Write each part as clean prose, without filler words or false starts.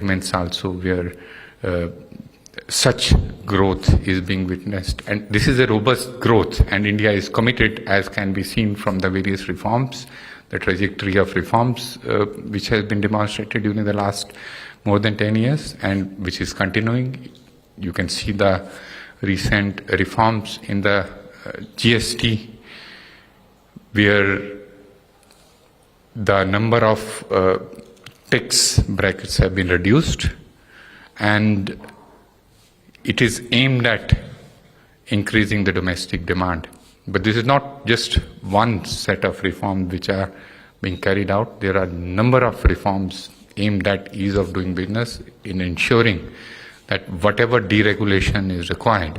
segments also where such growth is being witnessed. And this is a robust growth, and India is committed, as can be seen from the various reforms, the trajectory of reforms which has been demonstrated during the last more than 10 years and which is continuing. You can see the recent reforms in the GST, where the number of tax brackets have been reduced, and it is aimed at increasing the domestic demand. But this is not just one set of reforms which are being carried out. There are a number of reforms aimed at ease of doing business, in ensuring that whatever deregulation is required,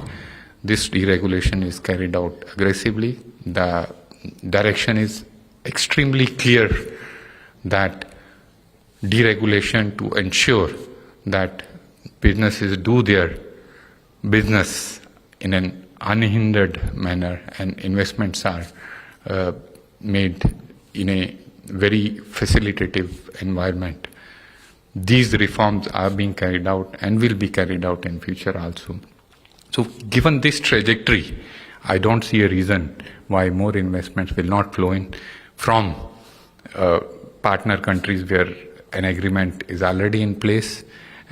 this deregulation is carried out aggressively. The direction is extremely clear that deregulation to ensure that businesses do their business in an unhindered manner and investments are made in a very facilitative environment. These reforms are being carried out and will be carried out in future also. So given this trajectory, I don't see a reason why more investments will not flow in from partner countries where an agreement is already in place.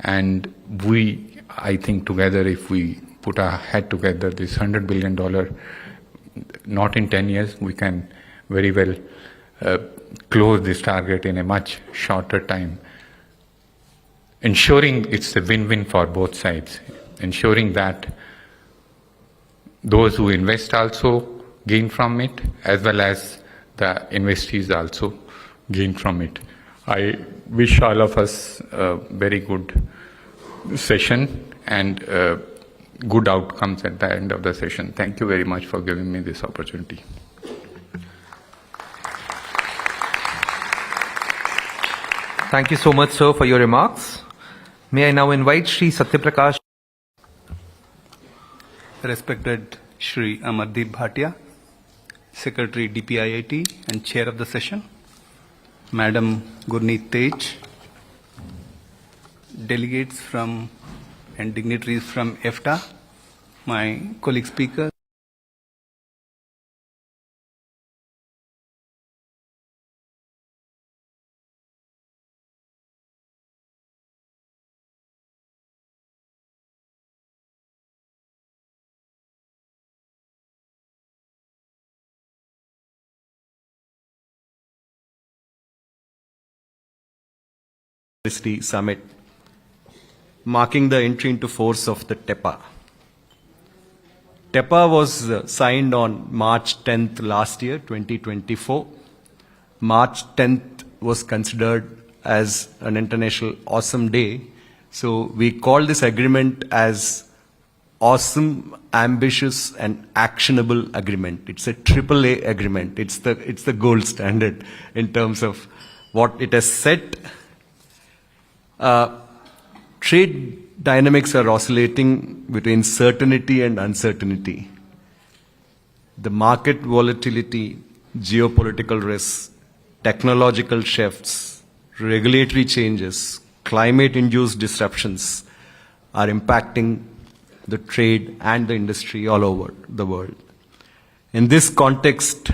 And we, I think together, if we put our head together, this $100 billion, not in 10 years, we can very well close this target in a much shorter time, ensuring it's a win-win for both sides, ensuring that those who invest also gain from it, as well as the investees also gain from it. I wish all of us a very good session and good outcomes at the end of the session. Thank you very much for giving me this opportunity. Thank you so much, sir, for your remarks. May I now invite Shri Satyaprakash. Respected Shri Amardeep Bhatia, Secretary DPIIT and Chair of the session, Madam Gurneet Tej, delegates from and dignitaries from EFTA, my colleague speaker, Summit, marking the entry into force of the TEPA. TEPA was signed on March 10th last year, 2024. March 10th was considered as an international awesome day. So we call this agreement as awesome, ambitious and actionable agreement. It's a AAA agreement. It's the gold standard in terms of what it has set. Trade dynamics are oscillating between certainty and uncertainty. The market volatility, geopolitical risks, technological shifts, regulatory changes, climate-induced disruptions are impacting the trade and the industry all over the world. In this context,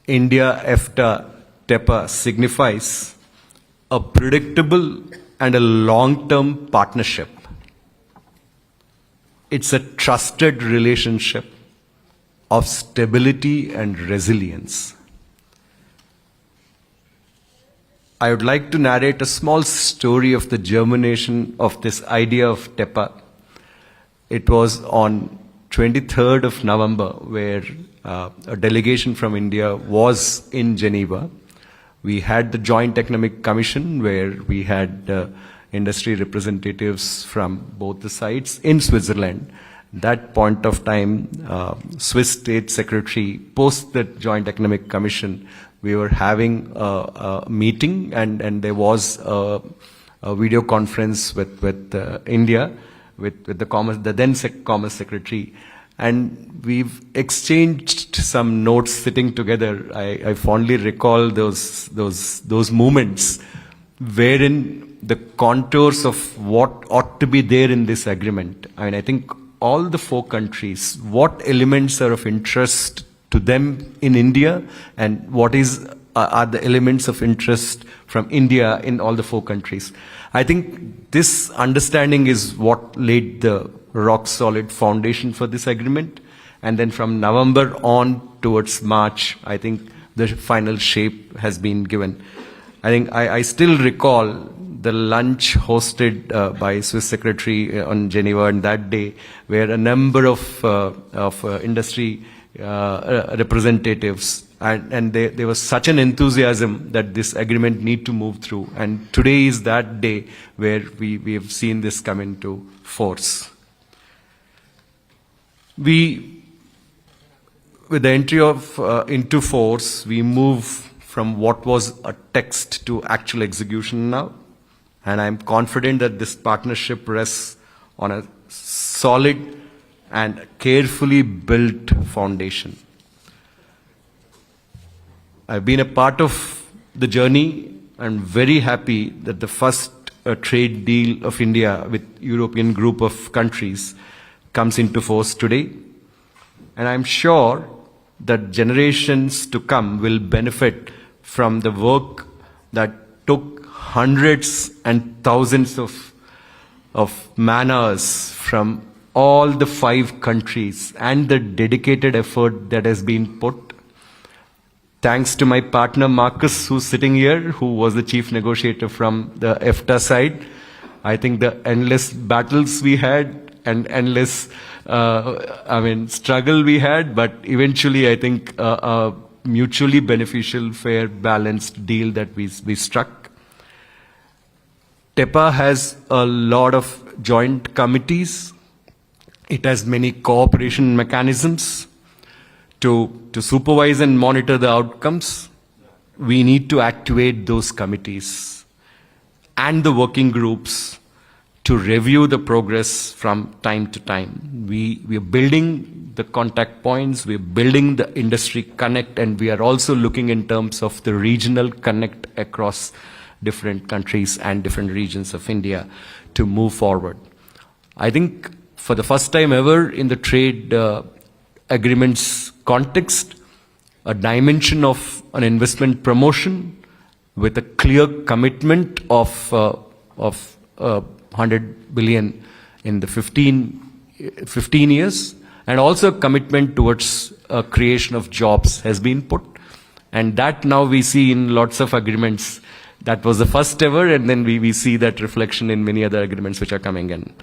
India-EFTA TEPA signifies a predictable and a long-term partnership. It's a trusted relationship of stability and resilience. I would like to narrate a small story of the germination of this idea of TEPA. It was on 23rd of November where a delegation from India was in Geneva. We had the Joint Economic Commission where we had industry representatives from both the sides in Switzerland. That point of time, Swiss State Secretary, post the Joint Economic Commission, we were having a meeting and there was a video conference with India, with the then Commerce Secretary. And we've exchanged some notes sitting together. I fondly recall those moments wherein the contours of what ought to be there in this agreement. I mean, I think all the 4 countries, what elements are of interest to them in India, and what are the elements of interest from India in all the 4 countries. I think this understanding is what laid the rock solid foundation for this agreement. And then from November on towards March, I think the final shape has been given. I think I still recall the lunch hosted by Swiss Secretary on Geneva on that day, where a number of industry representatives, and there was such an enthusiasm that this agreement need to move through. And today is that day where we have seen this come into force. With the entry of into force, we move from what was a text to actual execution now. And I'm confident that this partnership rests on a solid and carefully built foundation. I've been a part of the journey. I'm very happy that the first trade deal of India with European group of countries comes into force today. And I'm sure that generations to come will benefit from the work that took hundreds and thousands of man-hours from all the 5 countries and the dedicated effort that has been put. Thanks to my partner Marcus, who's sitting here, who was the chief negotiator from the EFTA side. I think the endless battles we had and endless struggle we had, but eventually I think a mutually beneficial, fair, balanced deal that we struck. TEPA has a lot of joint committees. It has many cooperation mechanisms to supervise and monitor the outcomes. We need to activate those committees and the working groups to review the progress from time to time. We are building the contact points, we're building the industry connect, and we are also looking in terms of the regional connect across different countries and different regions of India to move forward. I think for the first time ever in the trade agreements context, a dimension of an investment promotion with a clear commitment of 100 billion in the 15 years, and also a commitment towards creation of jobs has been put. And that now we see in lots of agreements. That was the first ever, and then we see that reflection in many other agreements which are coming in.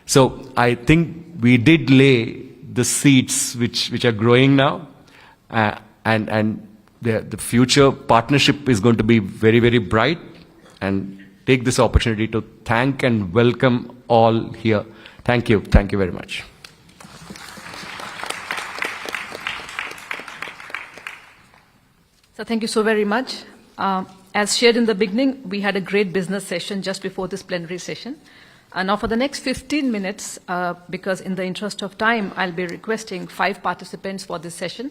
So I think we did lay the seeds which are growing now, and the future partnership is going to be very, very bright. And take this opportunity to thank and welcome all here. Thank you very much. So thank you so very much. As shared in the beginning, we had a great business session just before this plenary session. Now for the next 15 minutes, because in the interest of time, I'll be requesting 5 participants for this session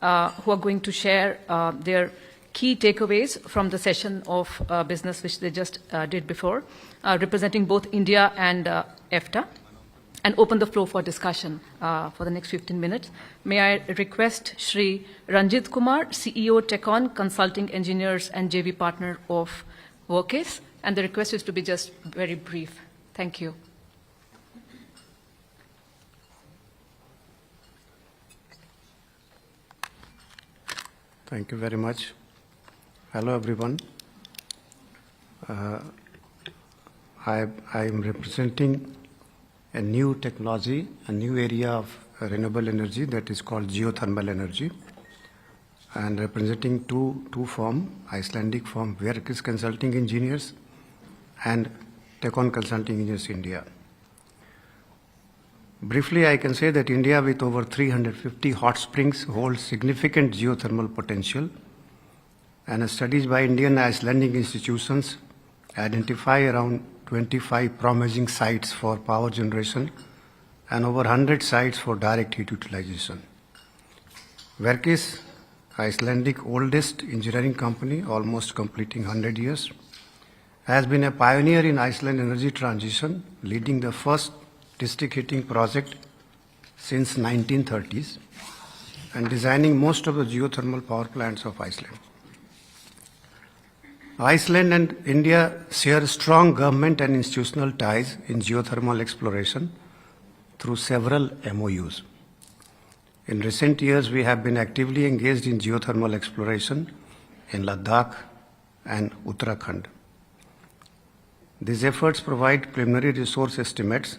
who are going to share their key takeaways from the session of business which they just did before, representing both India and EFTA, and open the floor for discussion for the next 15 minutes. May I request Shri Ranjit Kumar, CEO TECON Consulting Engineers and JV Partner of Workcase, and the request is to be just very brief. Thank you. Thank you very much. Hello, everyone. I am representing a new technology, a new area of renewable energy that is called geothermal energy, and representing two firms, Icelandic firm Workcase Consulting Engineers and TECON Consulting Engineers India. Briefly, I can say that India, with over 350 hot springs, holds significant geothermal potential, and studies by Indian and Icelandic institutions identify around 25 promising sites for power generation and over 100 sites for direct heat utilization. Workcase, Icelandic oldest engineering company, almost completing 100 years, has been a pioneer in Iceland energy transition, leading the first district heating project since 1930s and designing most of the geothermal power plants of Iceland. Iceland and India share strong government and institutional ties in geothermal exploration through several MOUs. In recent years, we have been actively engaged in geothermal exploration in Ladakh and Uttarakhand. These efforts provide preliminary resource estimates,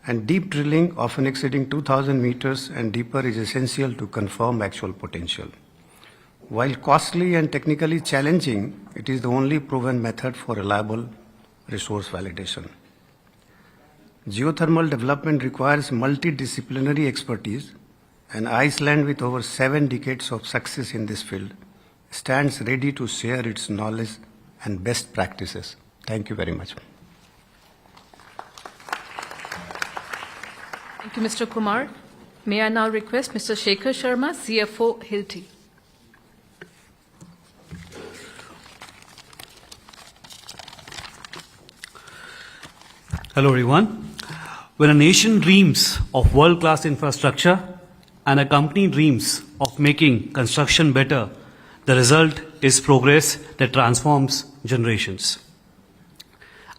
and deep drilling, often exceeding 2,000 meters and deeper, is essential to confirm actual potential. While costly and technically challenging, it is the only proven method for reliable resource validation. Geothermal development requires multidisciplinary expertise, and Iceland, with over 7 decades of success in this field, stands ready to share its knowledge and best practices. Thank you very much. Thank you, Mr. Kumar. May I now request Mr. Shekhar Sharma, CFO, Hilti. Hello, everyone. When a nation dreams of world-class infrastructure and a company dreams of making construction better, the result is progress that transforms generations.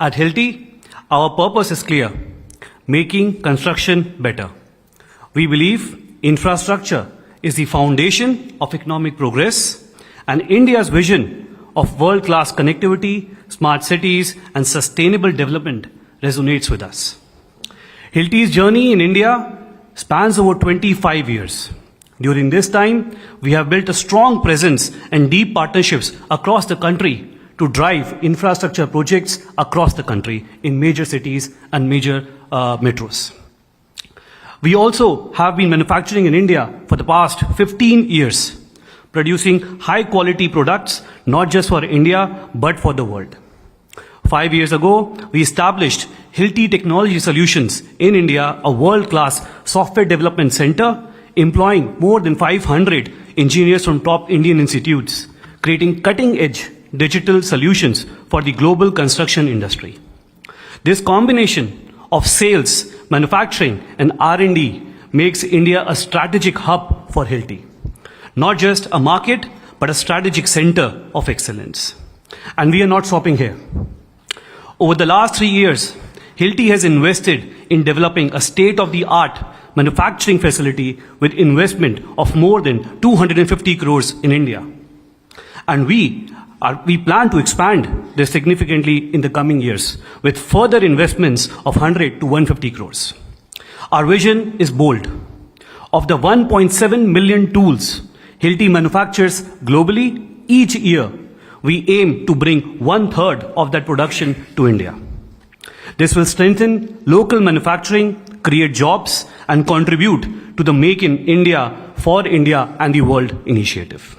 At Hilti, our purpose is clear: making construction better. We believe infrastructure is the foundation of economic progress, and India's vision of world-class connectivity, smart cities, and sustainable development resonates with us. Hilti's journey in India spans over 25 years. During this time, we have built a strong presence and deep partnerships across the country to drive infrastructure projects across the country in major cities and major metros. We also have been manufacturing in India for the past 15 years, producing high quality products not just for India but for the world. 5 years ago, we established Hilti Technology Solutions in India, a world-class software development center employing more than 500 engineers from top Indian institutes, creating cutting-edge digital solutions for the global construction industry. This combination of sales, manufacturing, and R&D makes India a strategic hub for Hilti. Not just a market, but a strategic center of excellence. And we are not stopping here. Over the last 3 years, Hilti has invested in developing a state-of-the-art manufacturing facility with investment of more than 250 crores in India. And we plan to expand this significantly in the coming years with further investments of 100 to 150 crores. Our vision is bold. Of the 1.7 million tools Hilti manufactures globally each year, we aim to bring 1/3 of that production to India. This will strengthen local manufacturing, create jobs, and contribute to the Make in India, for India, and the World initiative.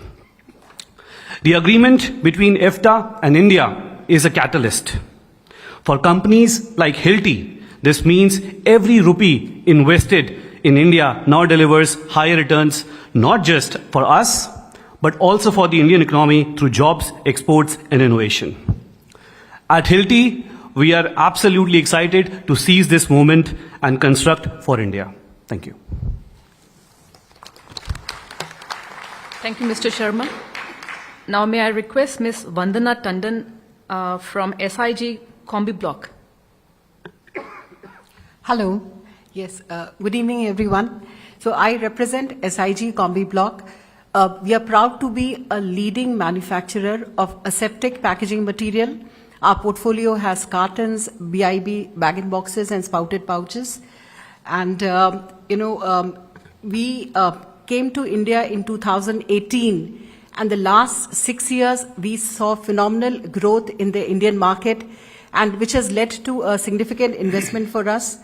The agreement between EFTA and India is a catalyst. For companies like Hilti, this means every rupee invested in India now delivers higher returns, not just for us, but also for the Indian economy through jobs, exports, and innovation. At Hilti, we are absolutely excited to seize this moment and construct for India. Thank you. Thank you, Mr. Sharma. Now may I request Ms. Vandana Tandon from SIG Combi Bloc. Hello. Yes, good evening, everyone. So I represent SIG Combi Bloc. We are proud to be a leading manufacturer of aseptic packaging material. Our portfolio has cartons, BIB, bag-in-boxes, and spouted pouches. And, we came to India in 2018. And the last 6 years, we saw phenomenal growth in the Indian market, and which has led to a significant investment for us.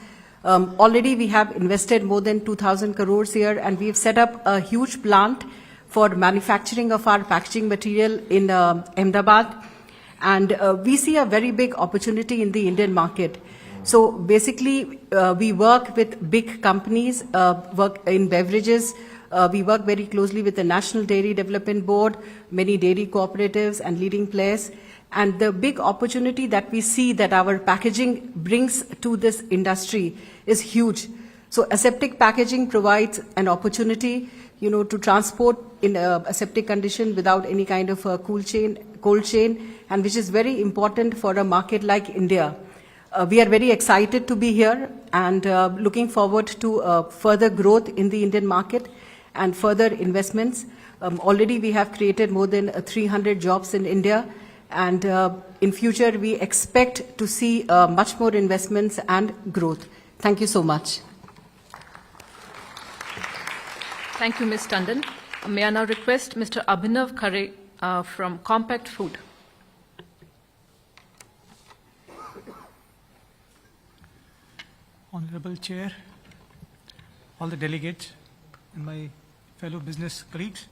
Already we have invested more than 2,000 crores here, and we've set up a huge plant for manufacturing of our packaging material in Ahmedabad. And we see a very big opportunity in the Indian market. So basically, we work with big companies, work in beverages. We work very closely with the National Dairy Development Board, many dairy cooperatives and leading players. And the big opportunity that we see that our packaging brings to this industry is huge. So aseptic packaging provides an opportunity, to transport in a aseptic condition without any kind of a cold chain, and which is very important for a market like India. We are very excited to be here and looking forward to further growth in the Indian market and further investments. Already we have created more than 300 jobs in India, and in future we expect to see much more investments and growth. Thank you so much. Thank you, Ms. Tandon. May I now request Mr. Abhinav Khare from Compact Food. Honorable Chair, all the delegates, and my fellow business colleagues.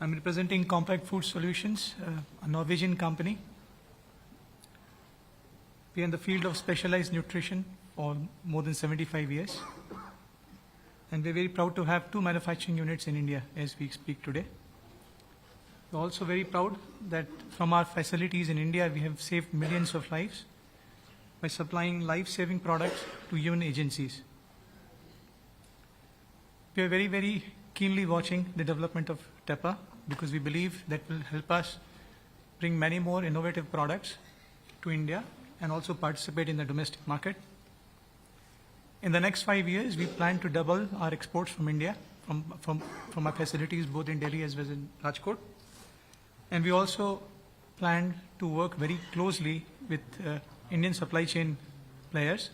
I'm representing Compact Food Solutions, a Norwegian company. We are in the field of specialized nutrition for more than 75 years. And we're very proud to have 2 manufacturing units in India as we speak today. We're also very proud that from our facilities in India, we have saved millions of lives by supplying life-saving products to UN agencies. We are very, very keenly watching the development of TEPA because we believe that will help us bring many more innovative products to India and also participate in the domestic market. In the next 5 years, we plan to double our exports from India, from our facilities both in Delhi as well as in Rajkot. And we also plan to work very closely with Indian supply chain players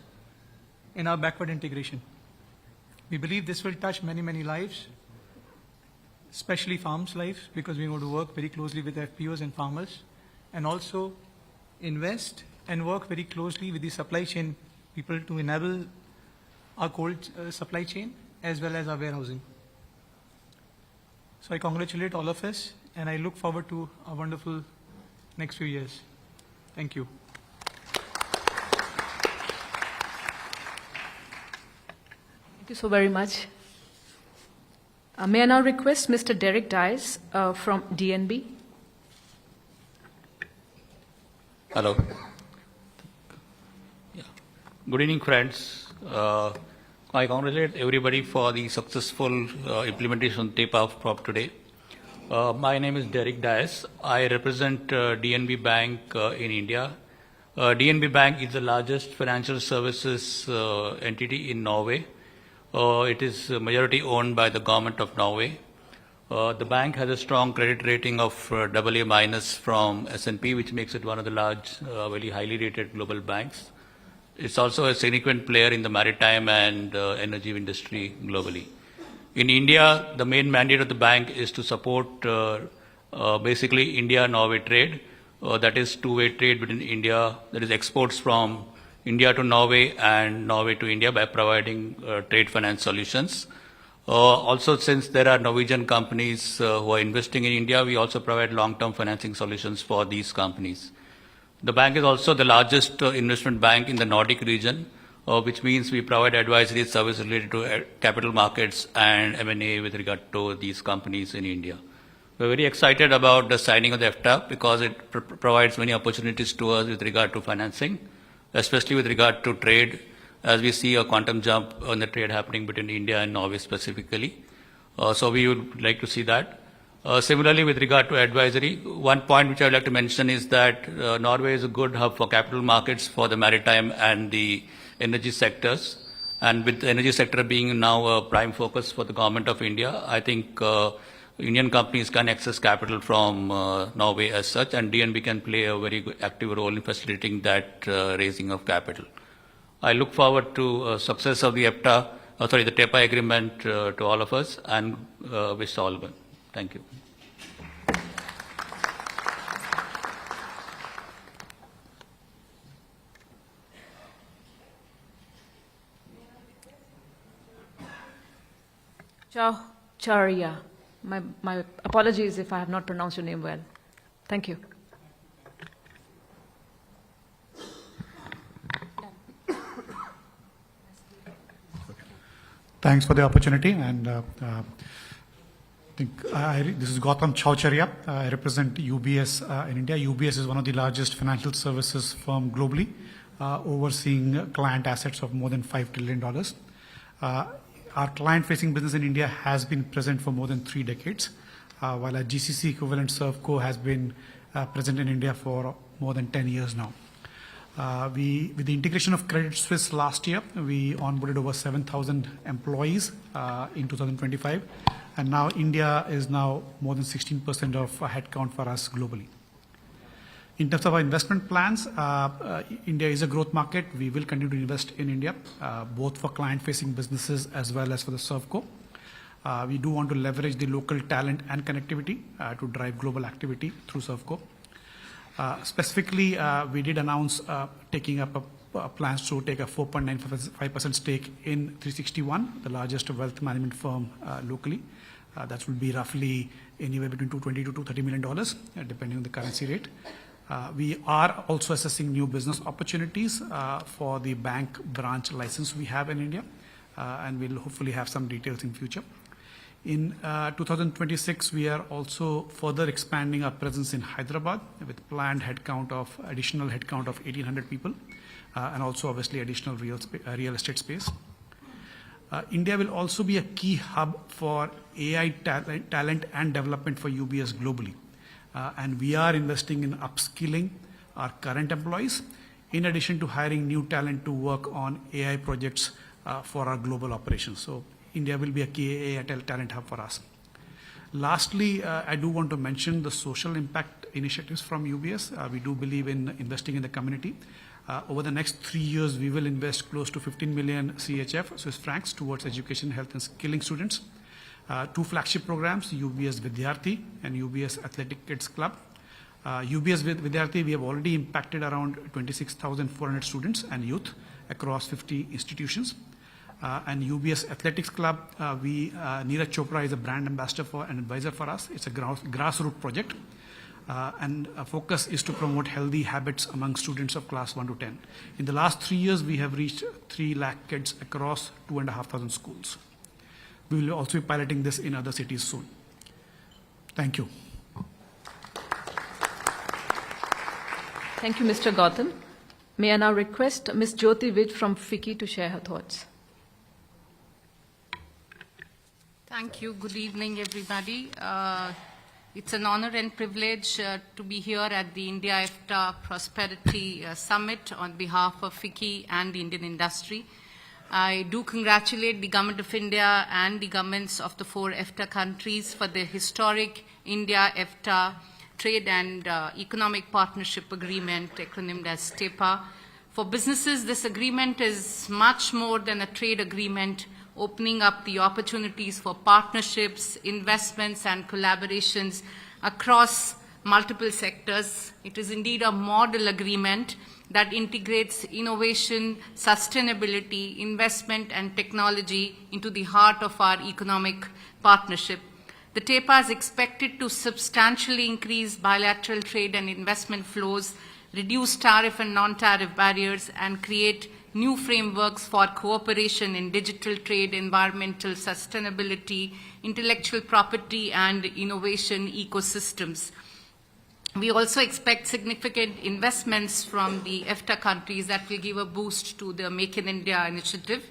in our backward integration. We believe this will touch many, many lives, especially farms' lives, because we want to work very closely with FPOs and farmers, and also invest and work very closely with the supply chain people to enable our cold supply chain as well as our warehousing. So I congratulate all of us, and I look forward to a wonderful next few years. Thank you. Thank you so very much. May I now request Mr. Derek Dice from DNB? Hello. Yeah. Good evening, friends. I congratulate everybody for the successful implementation of TEPA today. My name is Derek Dias. I represent DNB Bank in India. DNB Bank is the largest financial services entity in Norway. It is majority owned by the government of Norway. The bank has a strong credit rating of AA minus from S&P, which makes it one of the large, very highly rated global banks. It's also a significant player in the maritime and energy industry globally. In India, the main mandate of the bank is to support basically India-Norway trade. That is two-way trade between India, that is exports from India to Norway and Norway to India by providing trade finance solutions. Also, since there are Norwegian companies who are investing in India, we also provide long-term financing solutions for these companies. The bank is also the largest investment bank in the Nordic region, which means we provide advisory services related to capital markets and M&A with regard to these companies in India. We're very excited about the signing of the EFTA because it provides many opportunities to us with regard to financing, especially with regard to trade, as we see a quantum jump on the trade happening between India and Norway specifically. So we would like to see that. Similarly, with regard to advisory, one point which I would like to mention is that Norway is a good hub for capital markets for the maritime and the energy sectors. And with the energy sector being now a prime focus for the government of India, I think Indian companies can access capital from Norway as such, and DNB can play a very active role in facilitating that raising of capital. I look forward to success of the the TEPA agreement to all of us, and wish all well. Thank you. Charia. My apologies if I have not pronounced your name well. Thank you. Thanks for the opportunity, and This is Gautam Chowcharia. I represent UBS in India. UBS is one of the largest financial services firm globally, overseeing client assets of more than $5 trillion. Our client-facing business in India has been present for more than 3 decades, while our GCC equivalent Servco has been present in India for more than 10 years now. With the integration of Credit Suisse last year, we onboarded over 7,000 employees in 2025, and now India is now more than 16% of headcount for us globally. In terms of our investment plans, India is a growth market. We will continue to invest in India, both for client-facing businesses as well as for the Servco. We do want to leverage the local talent and connectivity to drive global activity through Servco. Specifically, we did announce taking up plans to take a 4.95% stake in 361, the largest wealth management firm locally. That will be roughly anywhere between $220 to $230 million, depending on the currency rate. We are also assessing new business opportunities for the bank branch license we have in India, and we'll hopefully have some details in future. In 2026, we are also further expanding our presence in Hyderabad with planned additional headcount of 1,800 people, and also obviously additional real estate space. India will also be a key hub for AI talent and development for UBS globally. And we are investing in upskilling our current employees, in addition to hiring new talent to work on AI projects for our global operations. So India will be a key AI talent hub for us. Lastly, I do want to mention the social impact initiatives from UBS. We do believe in investing in the community. Over the next 3 years, we will invest close to 15 million CHF, Swiss francs, towards education, health, and skilling students. 2 flagship programs, UBS Vidyarthi and UBS Athletic Kids Club. UBS Vidyarthi, we have already impacted around 26,400 students and youth across 50 institutions. And UBS Athletics Club, Neeraj Chopra is a brand ambassador for and advisor for us. It's a grassroots project. And our focus is to promote healthy habits among students of class 1 to 10. In the last 3 years, we have reached 3 lakh kids across 2,500 schools. We will also be piloting this in other cities soon. Thank you. Thank you, Mr. Gautam. May I now request Ms. Jyoti Vij from FICCI to share her thoughts. Thank you. Good evening, everybody. It's an honor and privilege to be here at the India-EFTA Prosperity Summit on behalf of FICCI and the Indian industry. I do congratulate the Government of India and the governments of the 4 EFTA countries for the historic India-EFTA Trade and Economic Partnership Agreement, acronymed as TEPA. For businesses, this agreement is much more than a trade agreement, opening up the opportunities for partnerships, investments, and collaborations across multiple sectors. It is indeed a model agreement that integrates innovation, sustainability, investment, and technology into the heart of our economic partnership. The TEPA is expected to substantially increase bilateral trade and investment flows, reduce tariff and non-tariff barriers, and create new frameworks for cooperation in digital trade, environmental sustainability, intellectual property, and innovation ecosystems. We also expect significant investments from the EFTA countries that will give a boost to the Make in India initiative.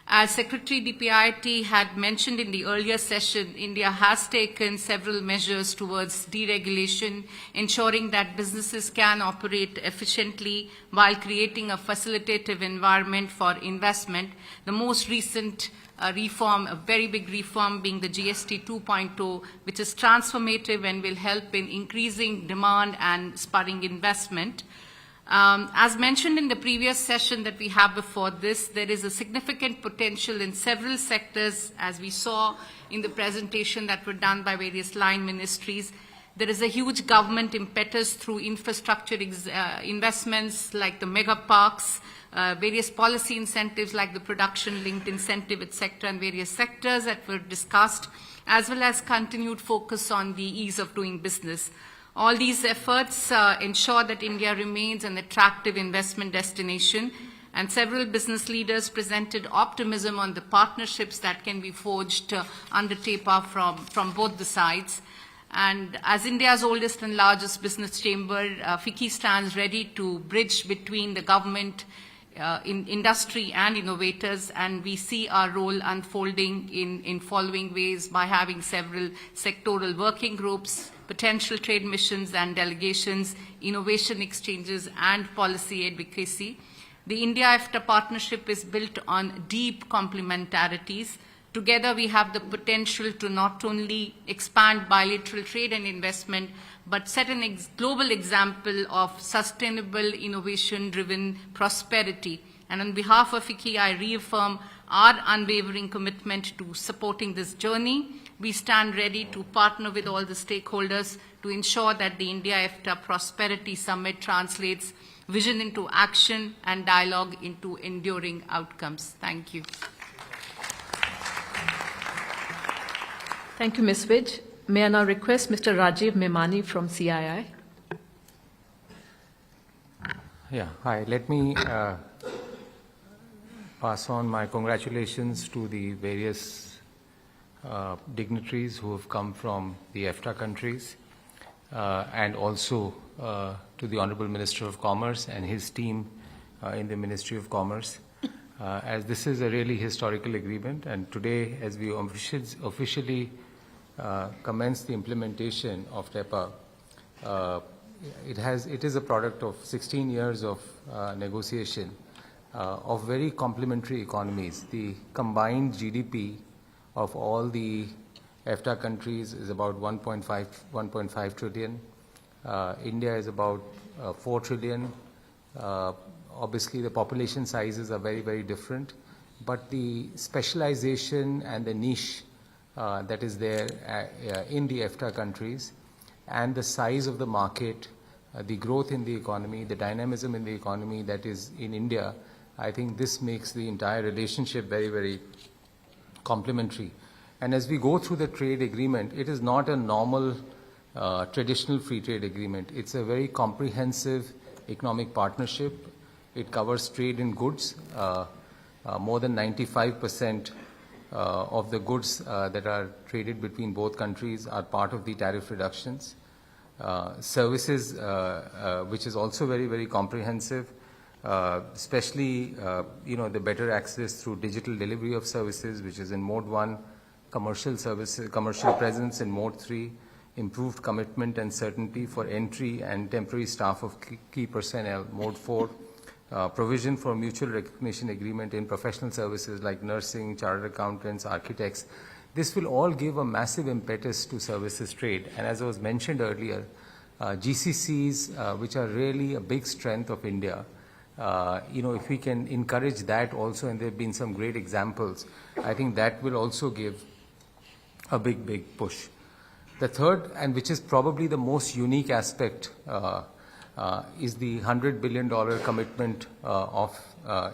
As Secretary DPIIT had mentioned in the earlier session, India has taken several measures towards deregulation, ensuring that businesses can operate efficiently while creating a facilitative environment for investment. The most recent reform, a very big reform, being the GST 2.0, which is transformative and will help in increasing demand and spurring investment. As mentioned in the previous session that we have before this, there is a significant potential in several sectors, as we saw in the presentation that were done by various line ministries. There is a huge government impetus through infrastructure investments like the mega parks, various policy incentives like the production-linked incentive, etc., and various sectors that were discussed, as well as continued focus on the ease of doing business. All these efforts ensure that India remains an attractive investment destination, And several business leaders presented optimism on the partnerships that can be forged under TEPA from both the sides. And as India's oldest and largest business chamber, FICCI stands ready to bridge between the government, in industry and innovators, and we see our role unfolding in following ways by having several sectoral working groups, potential trade missions and delegations, innovation exchanges, and policy advocacy. The India-EFTA partnership is built on deep complementarities. Together, we have the potential to not only expand bilateral trade and investment, but set a global example of sustainable, innovation-driven prosperity. And on behalf of FICCI, I reaffirm our unwavering commitment to supporting this journey. We stand ready to partner with all the stakeholders to ensure that the India-EFTA Prosperity Summit translates vision into action and dialogue into enduring outcomes. Thank you. Thank you, Ms. Vij. May I now request Mr. Rajiv Memani from CII? Yeah, hi. Let me pass on my congratulations to the various dignitaries who have come from the EFTA countries and also to the Honorable Minister of Commerce and his team in the Ministry of Commerce. As this is a really historical agreement, and today as we officially commence the implementation of TEPA, it is a product of 16 years of negotiation of very complementary economies. The combined GDP of all the EFTA countries is about 1.5 trillion. India is about 4 trillion. Obviously, the population sizes are very, very different, but the specialization and the niche that is there in the EFTA countries and the size of the market, the growth in the economy, the dynamism in the economy that is in India, I think this makes the entire relationship very, very complementary. And as we go through the trade agreement, it is not a normal traditional free trade agreement. It's a very comprehensive economic partnership. It covers trade in goods. More than 95% of the goods that are traded between both countries are part of the tariff reductions. Services, which is also very, very comprehensive, especially the better access through digital delivery of services, which is in Mode 1, commercial services, commercial presence in Mode 3, improved commitment and certainty for entry and temporary staff of key personnel, Mode 4, provision for mutual recognition agreement in professional services like nursing, chartered accountants, architects. This will all give a massive impetus to services trade. And as was mentioned earlier, GCCs, which are really a big strength of India, if we can encourage that also, and there have been some great examples, I think that will also give a big, big push. The third, and which is probably the most unique aspect, is the $100 billion commitment of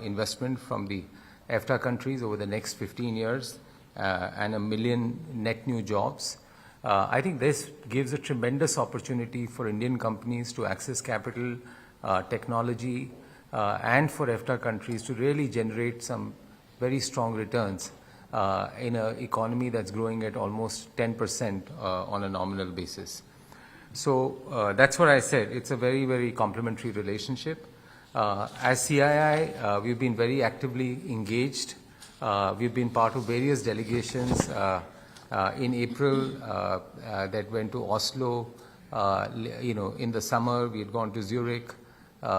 investment from the EFTA countries over the next 15 years and 1 million net new jobs. I think this gives a tremendous opportunity for Indian companies to access capital, technology, and for EFTA countries to really generate some very strong returns in an economy that's growing at almost 10% on a nominal basis. So that's what I said. It's a very, very complementary relationship. As CII, we've been very actively engaged. We've been part of various delegations in April that went to Oslo. In the summer, we had gone to Zurich.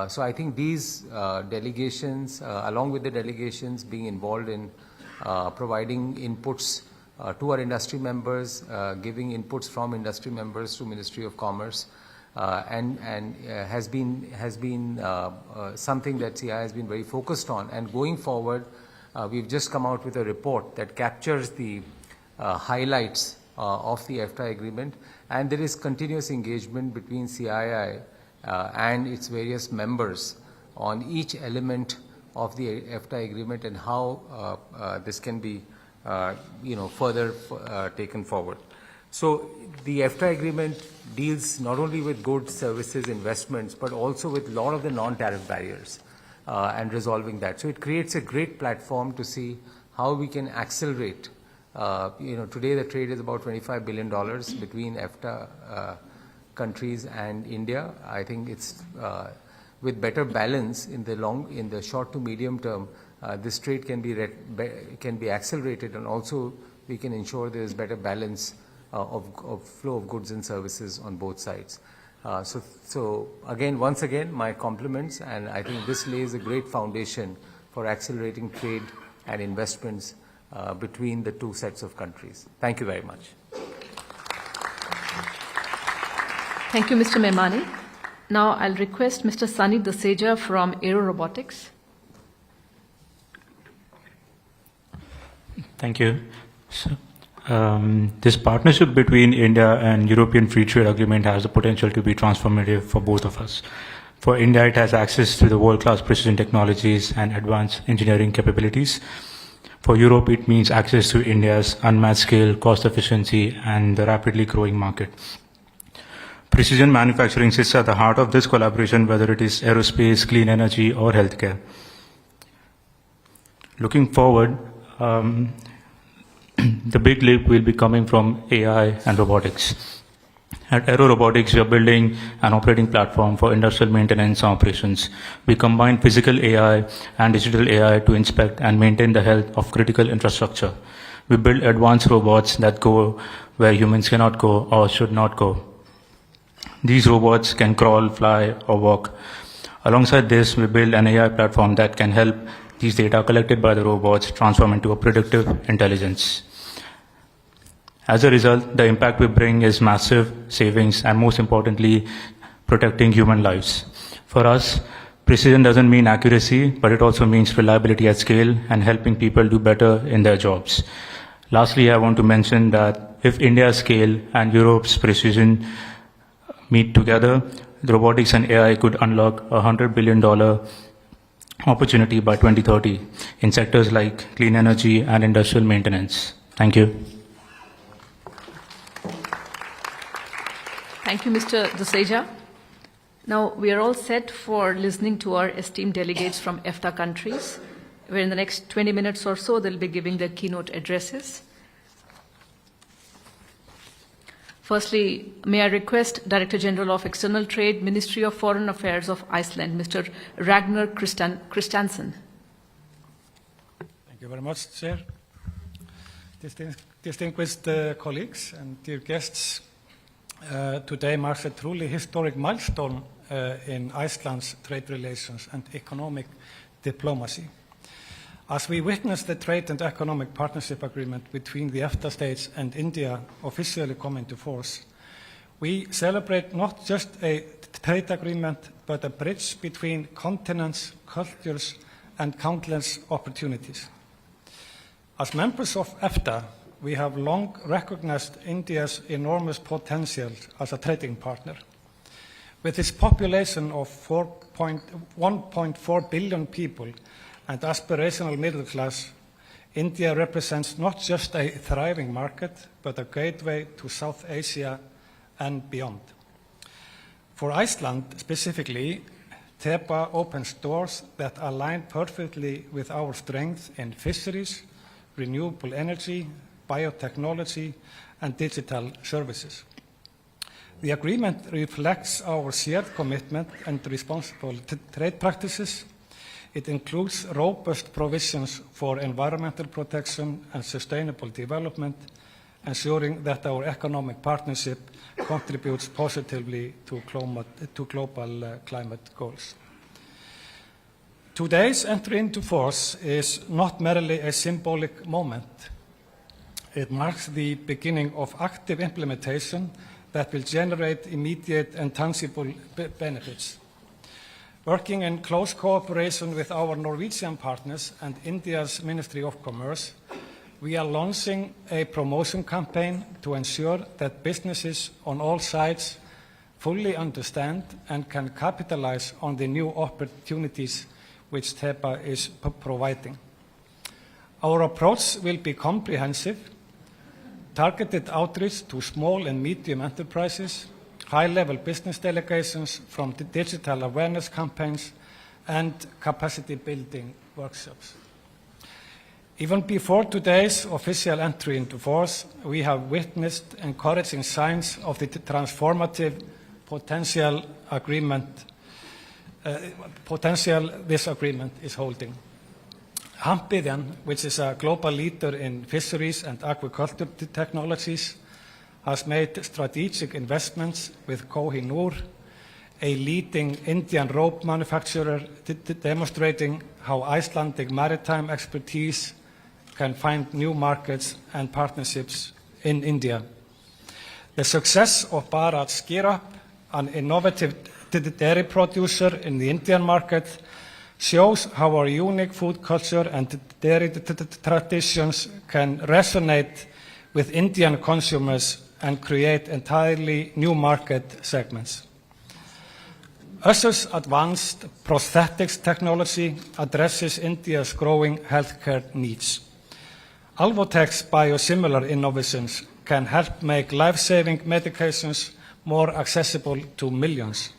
So I think these delegations, along with the delegations being involved in providing inputs to our industry members, giving inputs from industry members to Ministry of Commerce, and has been something that CI has been very focused on. And going forward, we've just come out with a report that captures the highlights of the EFTA agreement, and there is continuous engagement between CII and its various members on each element of the EFTA agreement and how this can be further taken forward. So the EFTA agreement deals not only with goods, services, investments, but also with a lot of the non-tariff barriers. and resolving that. So it creates a great platform to see how we can accelerate. Today the trade is about $25 billion between EFTA countries and India. I think it's with better balance in the short to medium term, this trade can be accelerated, and also we can ensure there is better balance of flow of goods and services on both sides. So once again, my compliments, and I think this lays a great foundation for accelerating trade and investments between the two sets of countries. Thank you very much. Thank you, Mr. Memani. Now I'll request Mr. Sunny Daseja from Aero Robotics. Thank you. So, this partnership between India and European Free Trade Agreement has the potential to be transformative for both of us. For India, it has access to the world-class precision technologies and advanced engineering capabilities. For Europe, it means access to India's unmatched scale, cost efficiency, and the rapidly growing market. Precision manufacturing sits at the heart of this collaboration, whether it is aerospace, clean energy, or healthcare. Looking forward, the big leap will be coming from AI and robotics. At Aero Robotics, we are building an operating platform for industrial maintenance operations. We combine physical AI and digital AI to inspect and maintain the health of critical infrastructure. We build advanced robots that go where humans cannot go or should not go. These robots can crawl, fly, or walk. Alongside this, we build an AI platform that can help these data collected by the robots transform into a predictive intelligence. As a result, the impact we bring is massive savings and, most importantly, protecting human lives. For us, precision doesn't mean accuracy, but it also means reliability at scale and helping people do better in their jobs. Lastly, I want to mention that if India's scale and Europe's precision meet together, the robotics and AI could unlock a $100 billion opportunity by 2030 in sectors like clean energy and industrial maintenance. Thank you. Thank you, Mr. Daseja. Now, we are all set for listening to our esteemed delegates from EFTA countries, where in the next 20 minutes or so, they'll be giving their keynote addresses. Firstly, may I request Director General of External Trade, Ministry of Foreign Affairs of Iceland, Mr. Ragnar Christiansen. Thank you very much, Chair. Distinguished colleagues and dear guests, today marks a truly historic milestone in Iceland's trade relations and economic diplomacy. As we witness the Trade and Economic Partnership Agreement between the EFTA states and India officially come into force, we celebrate not just a trade agreement, but a bridge between continents, cultures, and countless opportunities. As members of EFTA, we have long recognized India's enormous potential as a trading partner. With its population of 1.4 billion people and aspirational middle class, India represents not just a thriving market, but a gateway to South Asia and beyond. For Iceland specifically, TEPA opens doors that align perfectly with our strength in fisheries, renewable energy, biotechnology, and digital services. The agreement reflects our shared commitment and responsible trade practices. It includes robust provisions for environmental protection and sustainable development, ensuring that our economic partnership contributes positively to global climate goals. Today's entry into force is not merely a symbolic moment. It marks the beginning of active implementation that will generate immediate and tangible benefits. Working in close cooperation with our Norwegian partners and India's Ministry of Commerce, we are launching a promotion campaign to ensure that businesses on all sides fully understand and can capitalize on the new opportunities which TEPA is providing. Our approach will be comprehensive, targeted outreach to small and medium enterprises, high-level business delegations from the digital awareness campaigns, and capacity building workshops. Even before today's official entry into force, we have witnessed encouraging signs of the transformative potential this agreement is holding. Hampiðjan, which is a global leader in fisheries and aquaculture technologies, has made strategic investments with Kohinoor, a leading Indian rope manufacturer, demonstrating how Icelandic maritime expertise can find new markets and partnerships in India. The success of Bharat Skirap, an innovative dairy producer in the Indian market, shows how our unique food culture and dairy traditions can resonate with Indian consumers and create entirely new market segments. US's advanced prosthetics technology addresses India's growing healthcare needs. Alvotech's biosimilar innovations can help make life-saving medications more accessible to millions.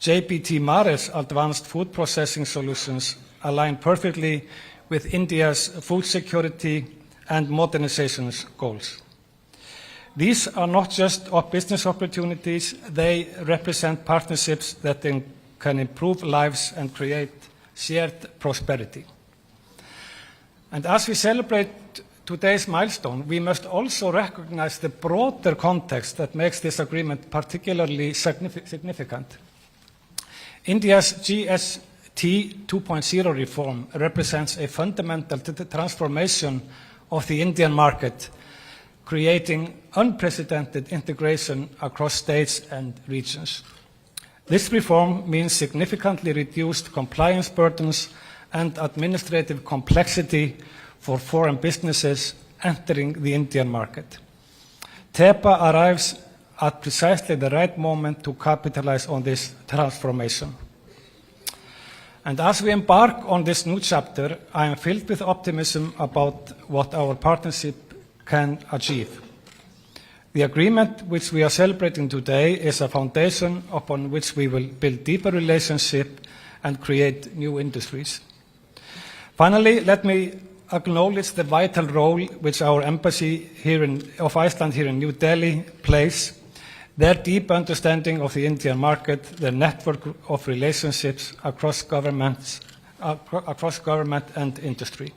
JPT Mare's advanced food processing solutions align perfectly with India's food security and modernization goals. These are not just business opportunities, they represent partnerships that can improve lives and create shared prosperity. And as we celebrate today's milestone, we must also recognize the broader context that makes this agreement particularly significant. India's GST 2.0 reform represents a fundamental transformation of the Indian market, creating unprecedented integration across states and regions. This reform means significantly reduced compliance burdens and administrative complexity for foreign businesses entering the Indian market. TEPA arrives at precisely the right moment to capitalize on this transformation. And as we embark on this new chapter, I am filled with optimism about what our partnership can achieve. The agreement which we are celebrating today is a foundation upon which we will build deeper relationships and create new industries. Finally, let me acknowledge the vital role which our embassy of Iceland here in New Delhi plays. Their deep understanding of the Indian market, their network of relationships across government and industry,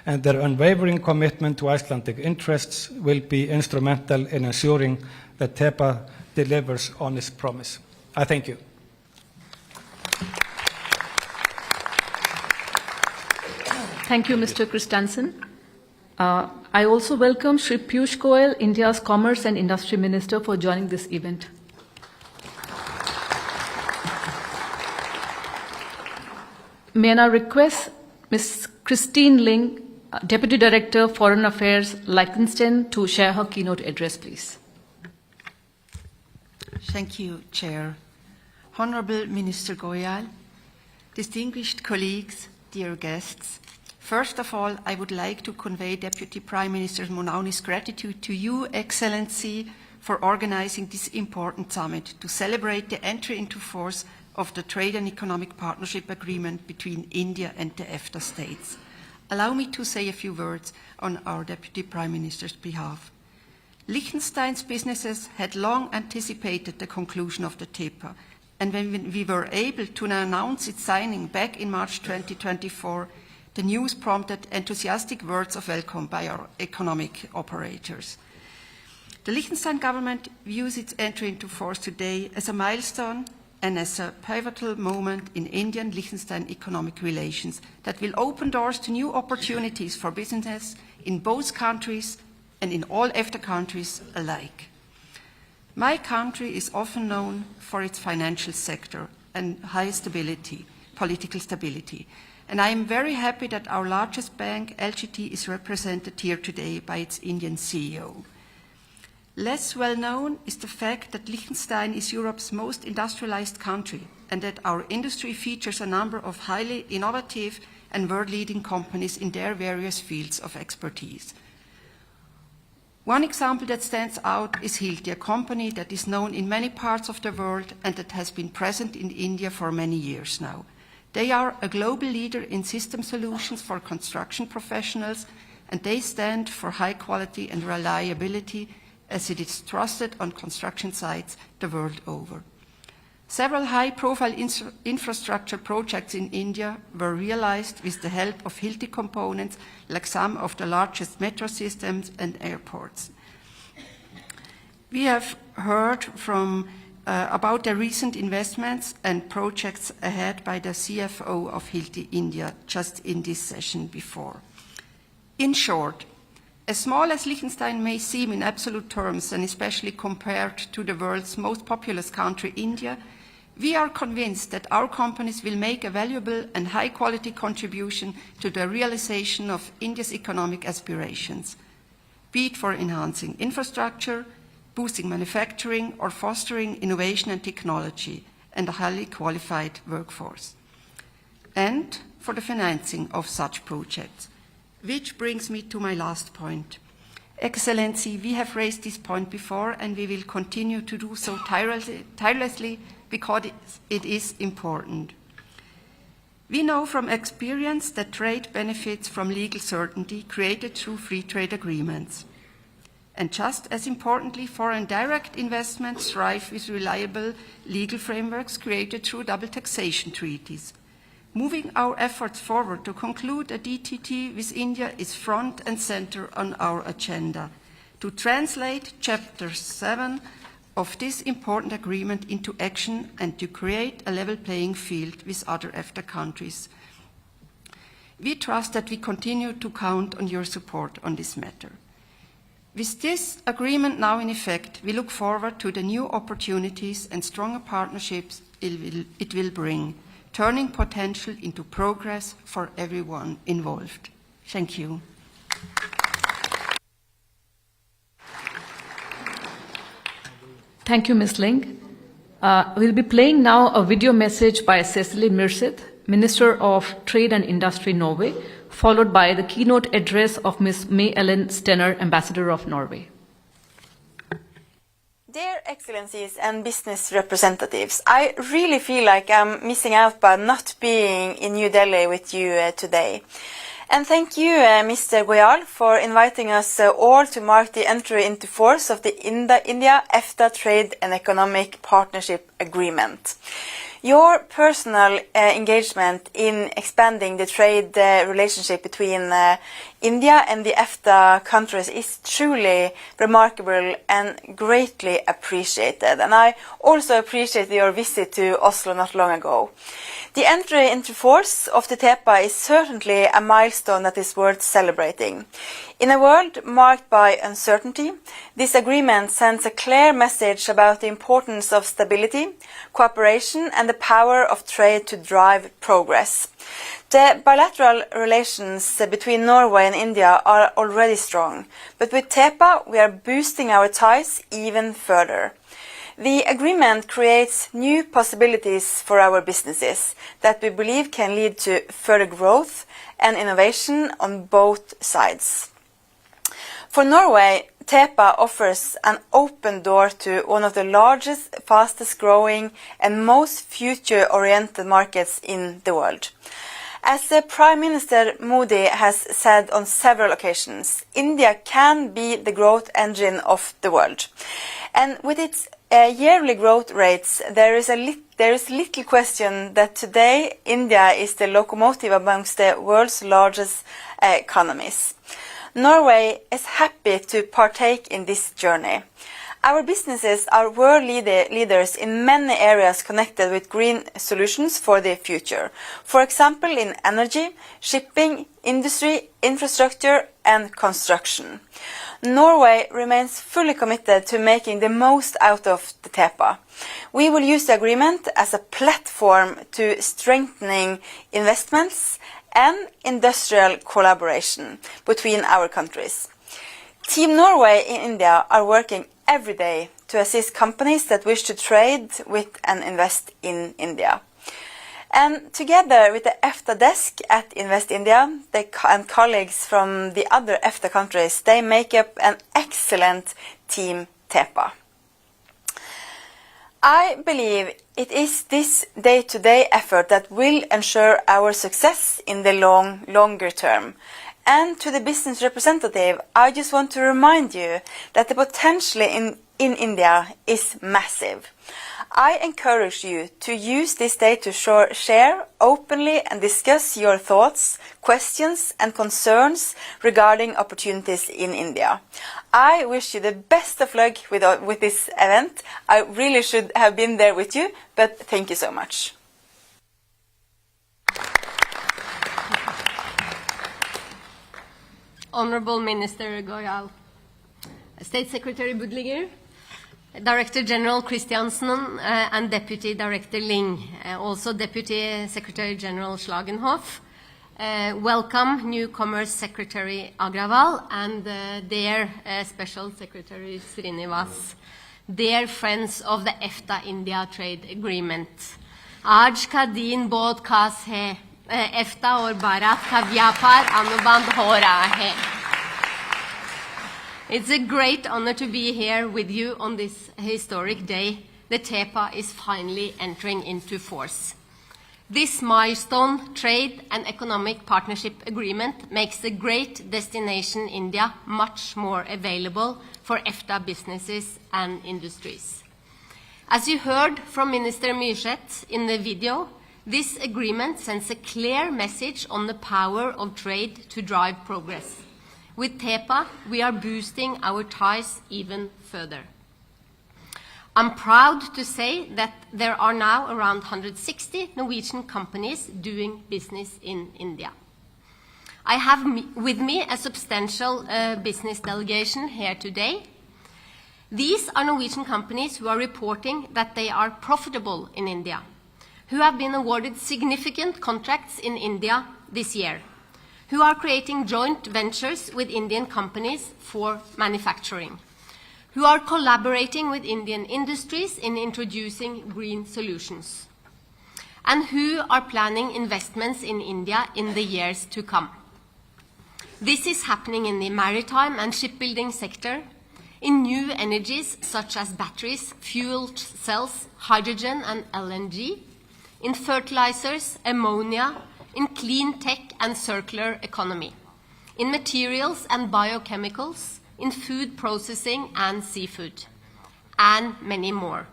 and their unwavering commitment to Icelandic interests will be instrumental in ensuring that TEPA delivers on its promise. I thank you. Thank you, Mr. Christensen. I also welcome Shri Piyush Goyal, India's Commerce and Industry Minister, for joining this event. May I now request Ms. Christine Ling, Deputy Director, Foreign Affairs, Liechtenstein, to share her keynote address, please. Thank you, Chair. Honorable Minister Goyal, distinguished colleagues, dear guests, first of all, I would like to convey Deputy Prime Minister Monauni's gratitude to you, Excellency, for organizing this important summit to celebrate the entry into force of the Trade and Economic Partnership Agreement between India and the EFTA states. Allow me to say a few words on our Deputy Prime Minister's behalf. Liechtenstein's businesses had long anticipated the conclusion of the TEPA, and when we were able to announce its signing back in March 2024, the news prompted enthusiastic words of welcome by our economic operators. The Liechtenstein government views its entry into force today as a milestone and as a pivotal moment in Indian-Liechtenstein economic relations that will open doors to new opportunities for business in both countries and in all EFTA countries alike. My country is often known for its financial sector and high stability, political stability. And I am very happy that our largest bank, LGT, is represented here today by its Indian CEO. Less well known is the fact that Liechtenstein is Europe's most industrialized country and that our industry features a number of highly innovative and world-leading companies in their various fields of expertise. One example that stands out is Hilti, a company that is known in many parts of the world and that has been present in India for many years now. They are a global leader in system solutions for construction professionals, and they stand for high quality and reliability as it is trusted on construction sites the world over. Several high-profile infrastructure projects in India were realized with the help of Hilti components, like some of the largest metro systems and airports. We have heard about the recent investments and projects ahead by the CFO of Hilti India just in this session before. In short, as small as Liechtenstein may seem in absolute terms, and especially compared to the world's most populous country, India, we are convinced that our companies will make a valuable and high-quality contribution to the realization of India's economic aspirations, be it for enhancing infrastructure, boosting manufacturing, or fostering innovation and technology and a highly qualified workforce, and for the financing of such projects. Which brings me to my last point. Excellency, we have raised this point before, and we will continue to do so tirelessly because it is important. We know from experience that trade benefits from legal certainty created through free trade agreements. And just as importantly, foreign direct investments thrive with reliable legal frameworks created through double taxation treaties. Moving our efforts forward to conclude a DTT with India is front and center on our agenda. To translate Chapter 7 of this important agreement into action and to create a level playing field with other EFTA countries. We trust that we continue to count on your support on this matter. With this agreement now in effect, we look forward to the new opportunities and stronger partnerships it will bring, turning potential into progress for everyone involved. Thank you. Thank you, Ms. Ling. We'll be playing now a video message by Cecilie Myrseth, Minister of Trade and Industry, Norway, followed by the keynote address of Ms. May Ellen Stenner, Ambassador of Norway. Dear Excellencies and business representatives, I really feel like I'm missing out by not being in New Delhi with you today. And thank you, Mr. Goyal, for inviting us all to mark the entry into force of the India-EFTA Trade and Economic Partnership Agreement. Your personal engagement in expanding the trade relationship between India and the EFTA countries is truly remarkable and greatly appreciated. And I also appreciate your visit to Oslo not long ago. The entry into force of the TEPA is certainly a milestone that is worth celebrating. In a world marked by uncertainty, this agreement sends a clear message about the importance of stability, cooperation, and the power of trade to drive progress. The bilateral relations between Norway and India are already strong, but with TEPA we are boosting our ties even further. The agreement creates new possibilities for our businesses that we believe can lead to further growth and innovation on both sides. For Norway, TEPA offers an open door to one of the largest, fastest growing and most future-oriented markets in the world. As Prime Minister Modi has said on several occasions, India can be the growth engine of the world. And with its yearly growth rates, there is little question that today India is the locomotive amongst the world's largest economies. Norway is happy to partake in this journey. Our businesses are world leaders in many areas connected with green solutions for the future. For example, in energy, shipping, industry, infrastructure, and construction. Norway remains fully committed to making the most out of the TEPA. We will use the agreement as a platform to strengthening investments and industrial collaboration between our countries. Team Norway in India are working every day to assist companies that wish to trade with and invest in India. And together with the EFTA desk at Invest India and colleagues from the other EFTA countries, they make up an excellent team TEPA. I believe it is this day-to-day effort that will ensure our success in the longer term. And to the business representative, I just want to remind you that the potential in India is massive. I encourage you to use this day to share openly and discuss your thoughts, questions and concerns regarding opportunities in India. I wish you the best of luck with this event. I really should have been there with you, but thank you so much. Honorable Minister Goyal, State Secretary Budliger, Director General Christiansen and Deputy Director Ling, also Deputy Secretary General Schlagenhoff. Welcome newcomers Secretary Agrawal and dear Special Secretary Srinivas, dear friends of the EFTA-India Trade Agreement. Aaj ka din bahut khas hai. EFTA और भारत का व्यापार अनुबंध हो रहा है. It's a great honor to be here with you on this historic day. The TEPA is finally entering into force. This milestone trade and economic partnership agreement makes the great destination India much more available for EFTA businesses and industries. As you heard from Minister Myrseth in the video, this agreement sends a clear message on the power of trade to drive progress. With TEPA, we are boosting our ties even further. I'm proud to say that there are now around 160 Norwegian companies doing business in India. I have with me a substantial business delegation here today. These are Norwegian companies who are reporting that they are profitable in India, who have been awarded significant contracts in India this year, who are creating joint ventures with Indian companies for manufacturing, who are collaborating with Indian industries in introducing green solutions, and who are planning investments in India in the years to come. This is happening in the maritime and shipbuilding sector, in new energies such as batteries, fuel cells, hydrogen and LNG, in fertilizers, ammonia, in clean tech and circular economy, in materials and biochemicals, in food processing and seafood, and many more.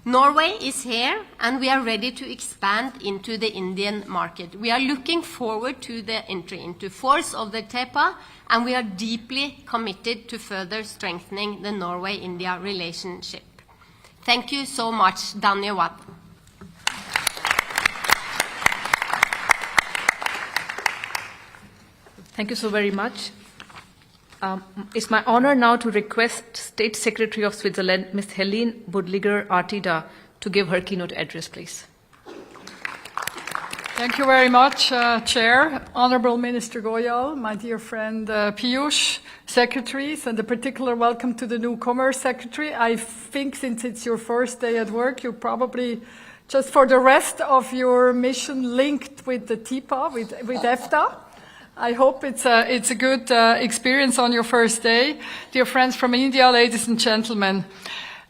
Norway is here and we are ready to expand into the Indian market. We are looking forward to the entry into force of the TEPA and we are deeply committed to further strengthening the Norway-India relationship. Thank you so much. Dhanyawad. Thank you so very much. It's my honor now to request State Secretary of Switzerland, Ms. Helene Budliger Artida, to give her keynote address, please. Thank you very much, Chair, Honorable Minister Goyal, my dear friend Piyush, secretaries, and a particular welcome to the newcomer secretary. I think since it's your first day at work, you're probably just for the rest of your mission linked with the TEPA, with EFTA. I hope it's a good experience on your first day. Dear friends from India, ladies and gentlemen,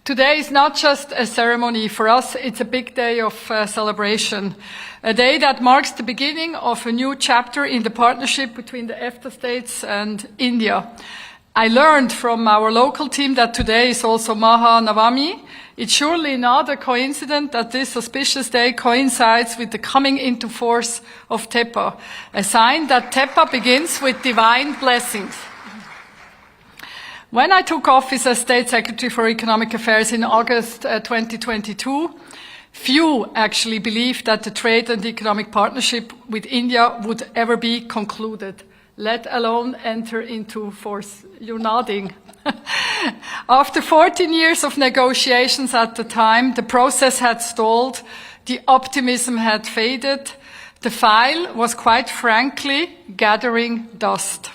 today is not just a ceremony. For us, it's a big day of celebration, a day that marks the beginning of a new chapter in the partnership between the EFTA states and India. I learned from our local team that today is also Maha Navami. It's surely not a coincidence that this auspicious day coincides with the coming into force of TEPA, a sign that TEPA begins with divine blessings. When I took office as State Secretary for Economic Affairs in August 2022, few actually believed that the trade and economic partnership with India would ever be concluded, let alone enter into force. You're nodding. After 14 years of negotiations at the time, the process had stalled, the optimism had faded, the file was quite frankly gathering dust.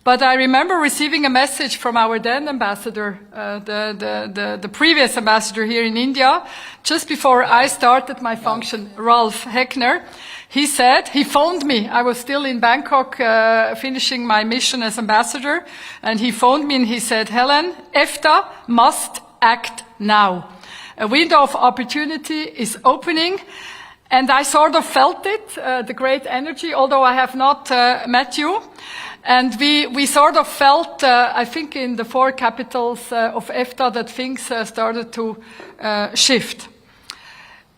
But I remember receiving a message from our then ambassador, the previous ambassador here in India, just before I started my function, Ralph Heckner. He said, he phoned me. I was still in Bangkok finishing my mission as ambassador. And he phoned me and he said, Helen, EFTA must act now. A window of opportunity is opening. And I sort of felt it, the great energy, although I have not met you. And we sort of felt, I think in the 4 capitals of EFTA, that things started to shift.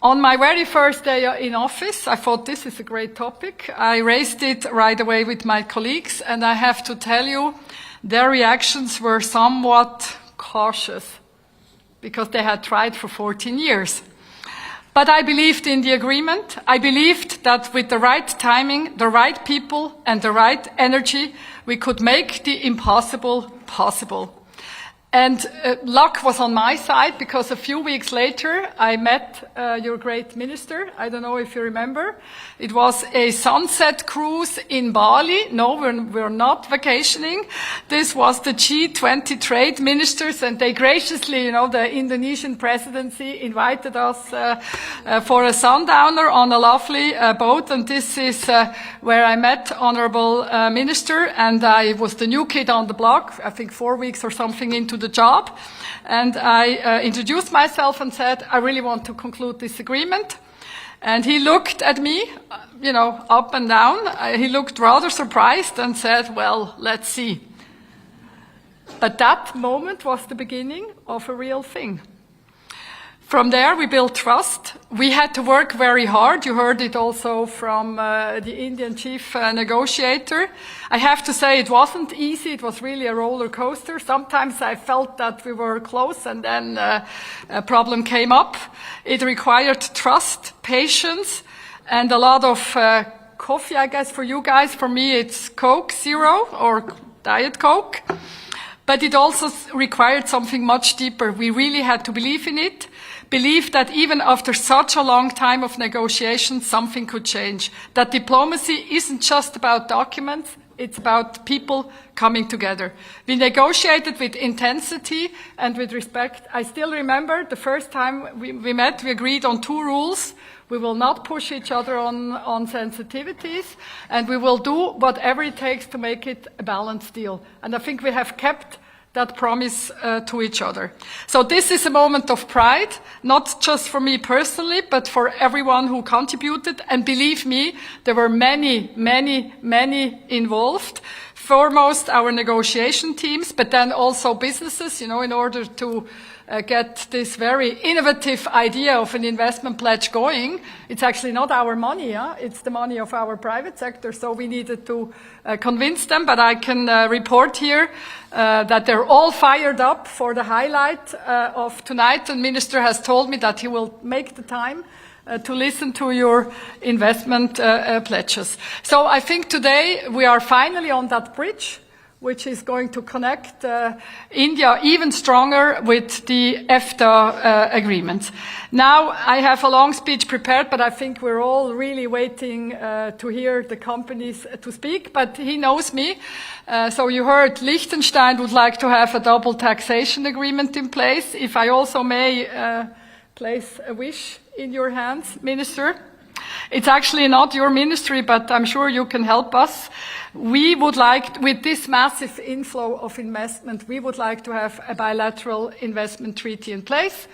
On my very first day in office, I thought this is a great topic. I raised it right away with my colleagues, and I have to tell you, their reactions were somewhat cautious, because they had tried for 14 years. But I believed in the agreement. I believed that with the right timing, the right people, and the right energy, we could make the impossible possible. And luck was on my side, because a few weeks later, I met your great minister. I don't know if you remember. It was a sunset cruise in Bali. No, we're not vacationing. This was the G20 trade ministers, and they graciously, the Indonesian presidency invited us for a sundowner on a lovely boat. And this is where I met Honorable Minister, and I was the new kid on the block, I think 4 weeks or something into the job. And I introduced myself and said, I really want to conclude this agreement. And he looked at me, up and down. He looked rather surprised and said, well, let's see. But that moment was the beginning of a real thing. From there, we built trust. We had to work very hard. You heard it also from the Indian chief negotiator. I have to say it wasn't easy. It was really a roller coaster. Sometimes I felt that we were close, and then a problem came up. It required trust, patience, and a lot of coffee, I guess, for you guys. For me, it's Coke Zero or Diet Coke. But it also required something much deeper. We really had to believe in it. Believe that even after such a long time of negotiations, something could change. That diplomacy isn't just about documents, it's about people coming together. We negotiated with intensity and with respect. I still remember the first time we met, we agreed on 2 rules. We will not push each other on sensitivities, and we will do whatever it takes to make it a balanced deal. And I think we have kept that promise to each other. So this is a moment of pride, not just for me personally, but for everyone who contributed. And believe me, there were many, many, many involved. Foremost, our negotiation teams, but then also businesses, in order to get this very innovative idea of an investment pledge going. It's actually not our money, it's the money of our private sector, so we needed to convince them. But I can report here that they're all fired up for the highlight of tonight, and Minister has told me that he will make the time to listen to your investment pledges. So I think today we are finally on that bridge, which is going to connect India even stronger with the EFTA agreement. Now, I have a long speech prepared, but I think we're all really waiting to hear the companies to speak, but he knows me. So you heard Liechtenstein would like to have a double taxation agreement in place. If I also may place a wish in your hands, Minister. It's actually not your ministry, but I'm sure you can help us. We would like, with this massive inflow of investment, we would like to have a bilateral investment treaty in place.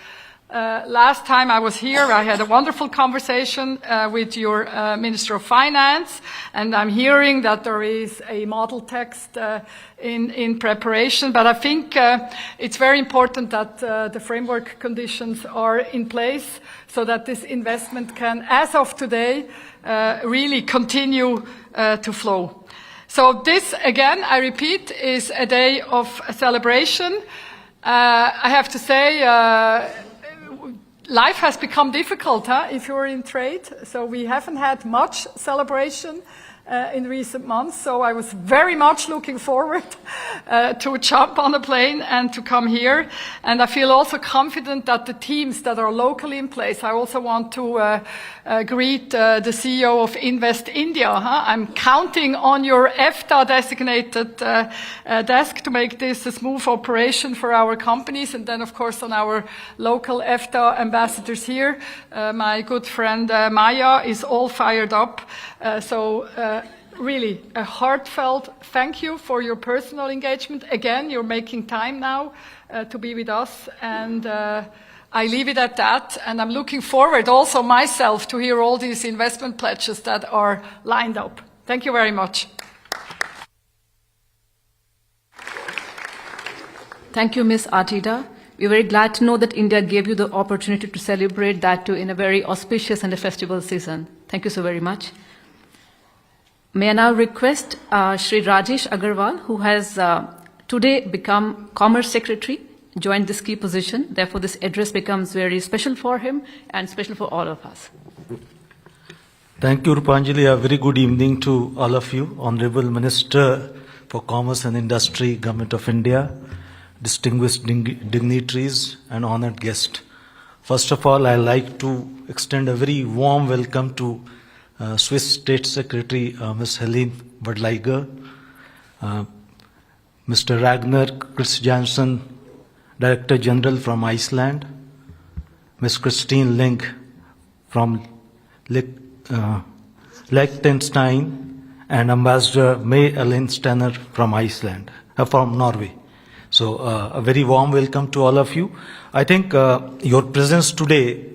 Last time I was here, I had a wonderful conversation with your Minister of Finance, and I'm hearing that there is a model text in preparation. But I think it's very important that the framework conditions are in place so that this investment can, as of today, really continue to flow. So this, again, I repeat, is a day of celebration. I have to say, life has become difficult if you're in trade, so we haven't had much celebration in recent months, so I was very much looking forward to jump on a plane and to come here. And I feel also confident that the teams that are locally in place, I also want to greet the CEO of Invest India. I'm counting on your EFTA designated desk to make this a smooth operation for our companies, and then of course on our local EFTA ambassadors here. My good friend Maya is all fired up. Really a heartfelt thank you for your personal engagement. Again, you're making time now to be with us, and I leave it at that, and I'm looking forward also myself to hear all these investment pledges that are lined up. Thank you very much. Thank you, Ms. Atida. We're very glad to know that India gave you the opportunity to celebrate that too in a very auspicious and a festival season. Thank you so very much. May I now request Shri Rajesh Agarwal, who has today become Commerce Secretary, joined this key position. Therefore, this address becomes very special for him and special for all of us. Thank you, Rupanjali. A very good evening to all of you. Honorable Minister for Commerce and Industry, Government of India, distinguished dignitaries and honored guests. First of all, I'd like to extend a very warm welcome to Swiss State Secretary Ms. Helene Verdleiger, Mr. Ragnar Christiansen, Director General from Iceland, Ms. Christine Link from Liechtenstein, and Ambassador May Ellen Stenner from from Norway. So a very warm welcome to all of you. I think your presence today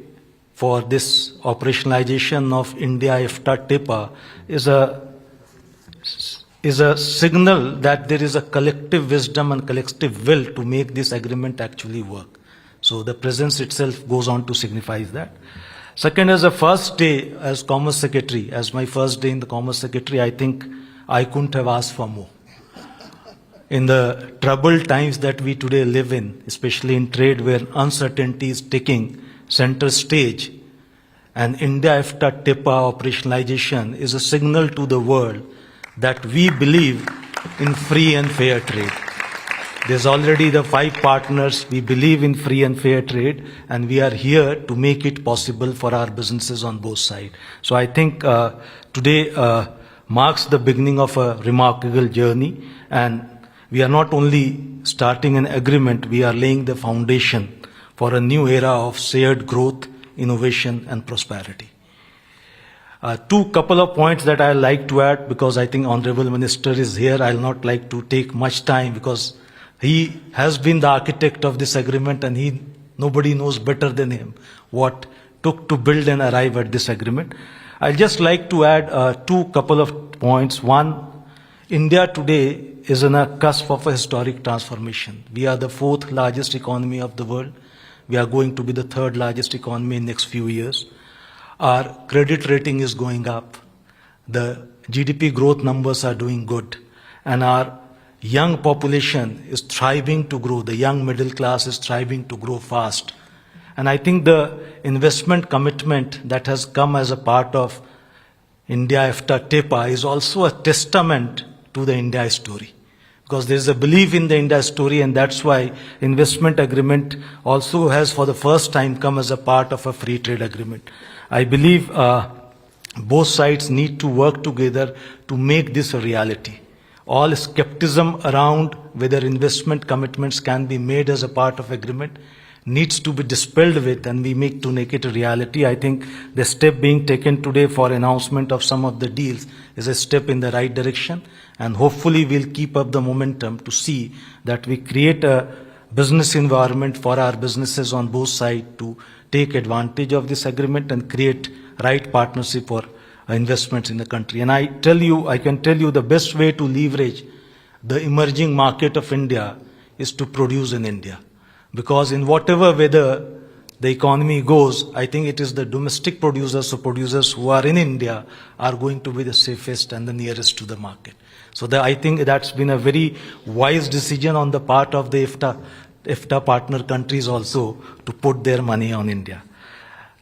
for this operationalization of India-EFTA TEPA is a signal that there is a collective wisdom and collective will to make this agreement actually work. So the presence itself goes on to signify that. Second, as a first day as Commerce Secretary, as my first day in the Commerce Secretary, I think I couldn't have asked for more. In the troubled times that we today live in, especially in trade where uncertainty is taking center stage, and India-EFTA TEPA operationalization is a signal to the world that we believe in free and fair trade. There's already the 5 partners. We believe in free and fair trade, and we are here to make it possible for our businesses on both sides. So I think today marks the beginning of a remarkable journey, and we are not only starting an agreement, we are laying the foundation for a new era of shared growth, innovation, and prosperity. Couple of points that I like to add, because I think Honorable Minister is here. I'll not like to take much time because he has been the architect of this agreement, and nobody knows better than him what took to build and arrive at this agreement. I'd just like to add couple of points. One, India today is on a cusp of a historic transformation. We are the 4th largest economy of the world. We are going to be the 3rd largest economy in the next few years. Our credit rating is going up. The GDP growth numbers are doing good. And our young population is thriving to grow. The young middle class is thriving to grow fast. And I think the investment commitment that has come as a part of India-EFTA TEPA is also a testament to the India story. Because there is a belief in the India story, and that's why investment agreement also has for the first time come as a part of a free trade agreement. I believe both sides need to work together to make this a reality. All skepticism around whether investment commitments can be made as a part of agreement needs to be dispelled with, and we make to make it a reality. I think the step being taken today for announcement of some of the deals is a step in the right direction, and hopefully we'll keep up the momentum to see that we create a business environment for our businesses on both sides to take advantage of this agreement and create right partnership for investments in the country. And I can tell you the best way to leverage the emerging market of India is to produce in India. Because in whatever weather the economy goes, I think it is the domestic producers or producers who are in India are going to be the safest and the nearest to the market. So I think that's been a very wise decision on the part of the EFTA partner countries also to put their money on India.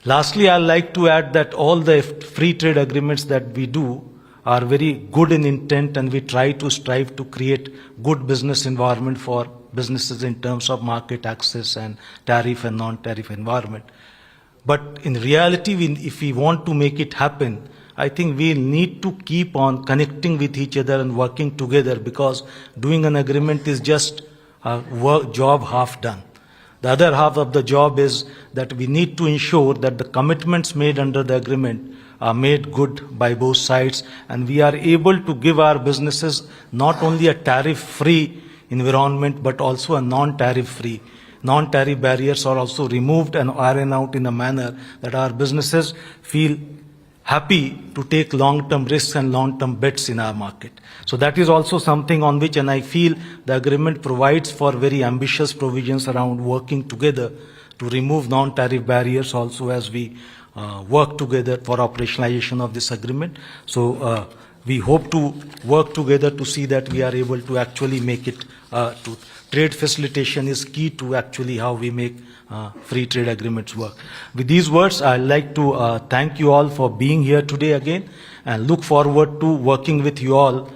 Lastly, I'd like to add that all the free trade agreements that we do are very good in intent, and we try to strive to create good business environment for businesses in terms of market access and tariff and non-tariff environment. But in reality, if we want to make it happen, I think we need to keep on connecting with each other and working together, because doing an agreement is just a job half done. The other half of the job is that we need to ensure that the commitments made under the agreement are made good by both sides, and we are able to give our businesses not only a tariff-free environment but also a non-tariff-free non-tariff barriers are also removed and ironed out in a manner that our businesses feel happy to take long-term risks and long-term bets in our market. So that is also something on which, and I feel the agreement provides for very ambitious provisions around working together to remove non-tariff barriers also as we work together for operationalization of this agreement. So we hope to work together to see that we are able to actually make it to trade facilitation is key to actually how we make free trade agreements work. With these words, I'd like to thank you all for being here today again and look forward to working with you all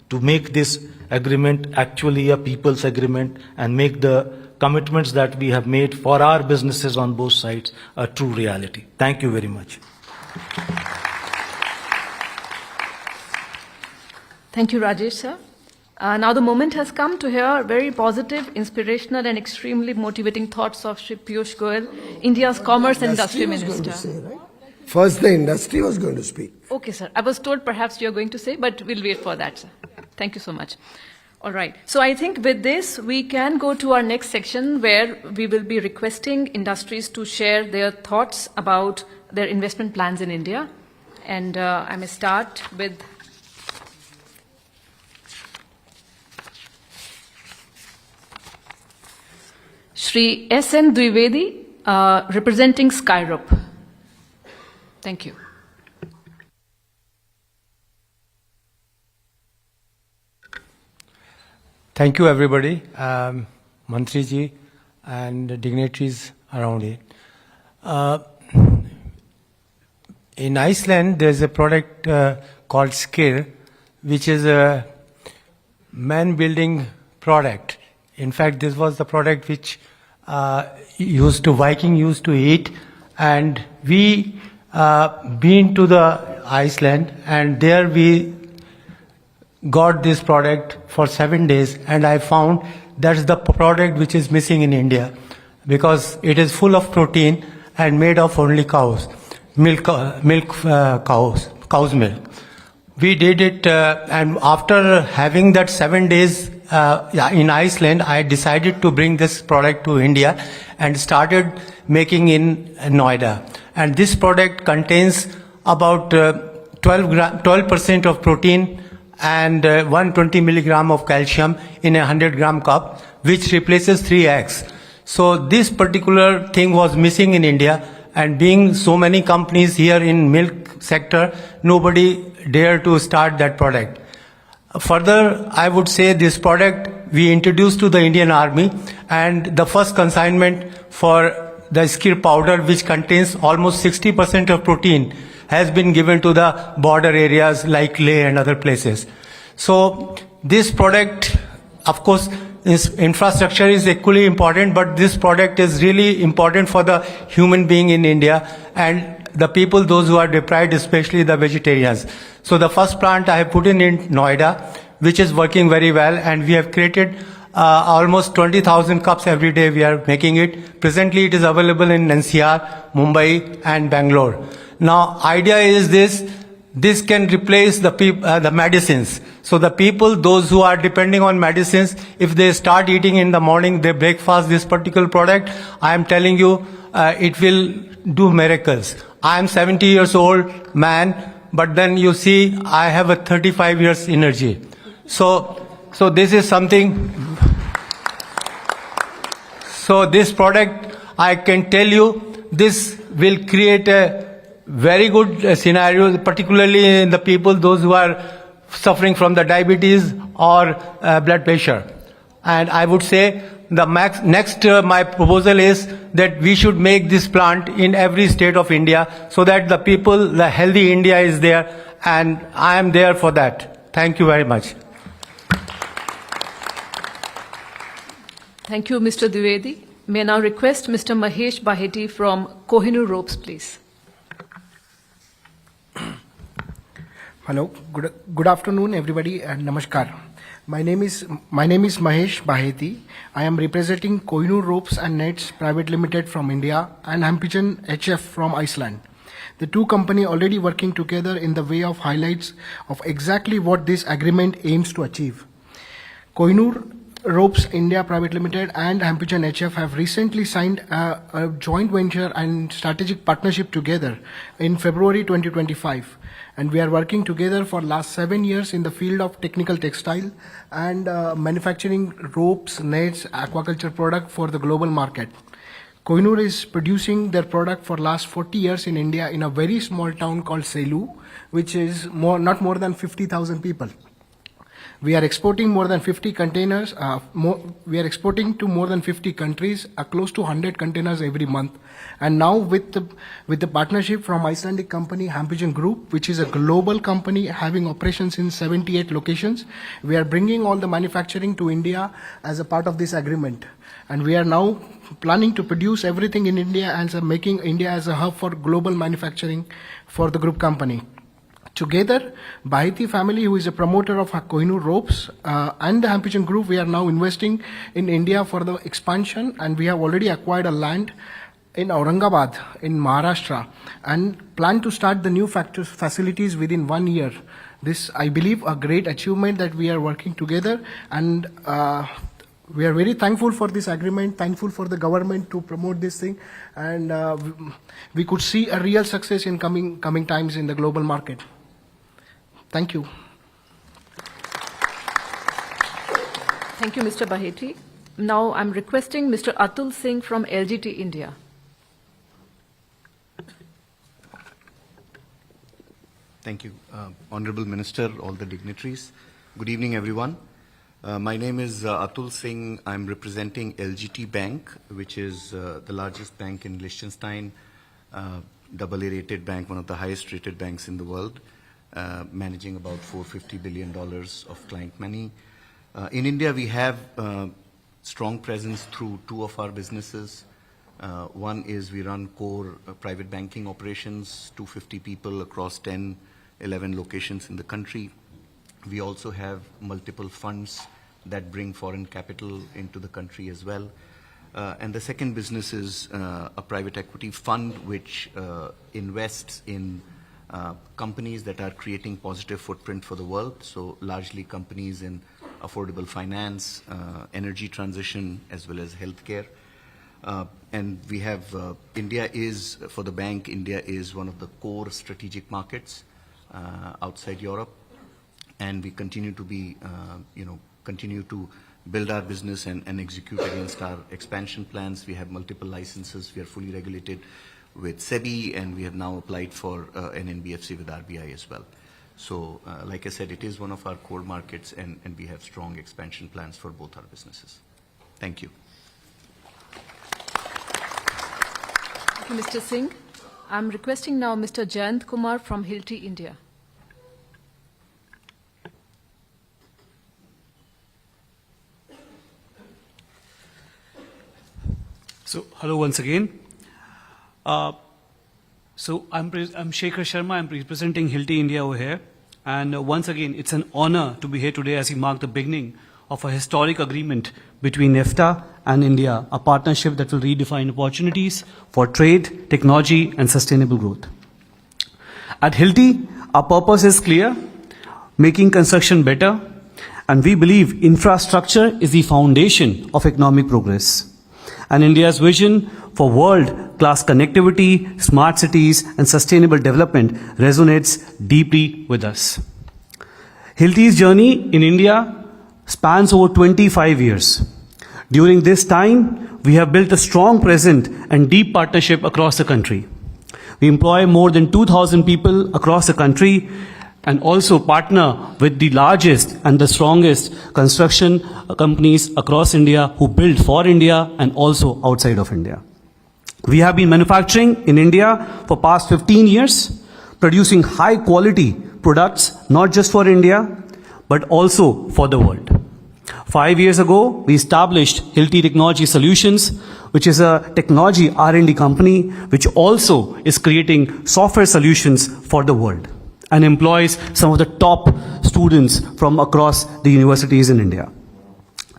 to make this agreement actually a people's agreement and make the commitments that we have made for our businesses on both sides a true reality. Thank you very much. Thank you, Rajesh, sir. Now the moment has come to hear very positive, inspirational and extremely motivating thoughts of Shri Piyush Goyal, India's Commerce and Industry Minister. First, the industry was going to speak. Okay, sir. I was told perhaps you're going to say, but we'll wait for that, sir. Thank you so much. All right. So I think with this, we can go to our next section where we will be requesting industries to share their thoughts about their investment plans in India. And I may start with Shri S.N. Dwivedi, representing Skyrup. Thank you. Thank you, everybody, Mantri ji and dignitaries around it. In Iceland, there's a product called Skir, which is a man-building product. In fact, this was the product which Viking used to eat, and we been to the Iceland, and there we got this product for 7 days, and I found that's the product which is missing in India, because it is full of protein and made of only cow's milk. We did it, and after having that 7 days in Iceland, I decided to bring this product to India and started making in Noida. And this product contains about 12% of protein and 120 milligram of calcium in a 100-gram cup, which replaces 3 eggs. So this particular thing was missing in India, and being so many companies here in milk sector, nobody dared to start that product. Further, I would say this product we introduced to the Indian Army, and the first consignment for the Skir powder, which contains almost 60% of protein, has been given to the border areas like Leh and other places. So this product, of course, infrastructure is equally important, but this product is really important for the human being in India and the people, those who are deprived, especially the vegetarians. So the first plant I have put in Noida, which is working very well, and we have created almost 20,000 cups every day we are making it. Presently it is available in NCR, Mumbai and Bangalore. Now, idea is this can replace the medicines. So the people, those who are depending on medicines, if they start eating in the morning, they breakfast this particular product, I am telling you, it will do miracles. I am 70 years old man, but then you see, I have a 35 years energy. So this is something. So this product, I can tell you, this will create a very good scenario, particularly in the people, those who are suffering from the diabetes or blood pressure. And I would say the next my proposal is that we should make this plant in every state of India, so that the people, the healthy India is there, and I am there for that. Thank you very much. Thank you, Mr. Dwivedi. May I now request Mr. Mahesh Baheti from Kohinoor Ropes, please. Hello, good afternoon, everybody, and namaskar. My name is Mahesh Baheti. I am representing Kohinoor Ropes and Nets Private Limited from India and Ampigen HF from Iceland. The two companies already working together in the way of highlights of exactly what this agreement aims to achieve. Kohinoor Ropes India Private Limited and Hampton HF have recently signed a joint venture and strategic partnership together in February 2025. And we are working together for last 7 years in the field of technical textile and manufacturing ropes, nets, aquaculture product for the global market. Kohinoor is producing their product for last 40 years in India in a very small town called Selu, which is not more than 50,000 people. We are exporting more than 50 containers. We are exporting to more than 50 countries, close to 100 containers every month. And now with the partnership from Icelandic company Hampton Group, which is a global company having operations in 78 locations, we are bringing all the manufacturing to India as a part of this agreement. And we are now planning to produce everything in India and making India as a hub for global manufacturing for the group company. Together, Baheti family, who is a promoter of Kohinoor Ropes and the Hampton Group, we are now investing in India for the expansion, and we have already acquired a land in Aurangabad in Maharashtra and plan to start the new facilities within 1 year. This, I believe, a great achievement that we are working together, and we are very thankful for this agreement, thankful for the government to promote this thing, and we could see a real success in coming times in the global market. Thank you. Thank you, Mr. Baheti. Now I'm requesting Mr. Atul Singh from LGT India. Thank you. Honorable Minister, all the dignitaries. Good evening, everyone. My name is Atul Singh. I'm representing LGT Bank, which is the largest bank in Liechtenstein, AA rated bank, one of the highest rated banks in the world, managing about $450 billion of client money. In India, we have strong presence through two of our businesses. One is we run core private banking operations, 250 people across 11 locations in the country. We also have multiple funds that bring foreign capital into the country as well. And the second business is a private equity fund which invests in companies that are creating positive footprint for the world, so largely companies in affordable finance, energy transition, as well as healthcare. And we have, India is, for the bank, India is one of the core strategic markets outside Europe. And we continue to be, continue to build our business and execute against our expansion plans. We have multiple licenses. We are fully regulated with SEBI, and we have now applied for an NBFC with RBI as well. So, like I said, it is one of our core markets, and we have strong expansion plans for both our businesses. Thank you. Thank you, Mr. Singh. I'm requesting now Mr. Jayant Kumar from Hilti, India. So, hello once again. So I'm Shekhar Sharma. I'm representing Hilti India over here. And once again, it's an honor to be here today as we mark the beginning of a historic agreement between EFTA and India, a partnership that will redefine opportunities for trade, technology, and sustainable growth. At Hilti, our purpose is clear: making construction better, and we believe infrastructure is the foundation of economic progress. And India's vision for world-class connectivity, smart cities, and sustainable development resonates deeply with us. Hilti's journey in India spans over 25 years. During this time, we have built a strong presence and deep partnership across the country. We employ more than 2,000 people across the country and also partner with the largest and the strongest construction companies across India who build for India and also outside of India. We have been manufacturing in India for past 15 years, producing high quality products not just for India but also for the world. 5 years ago, we established Hilti Technology Solutions, which is a technology R&D company which also is creating software solutions for the world and employs some of the top students from across the universities in India.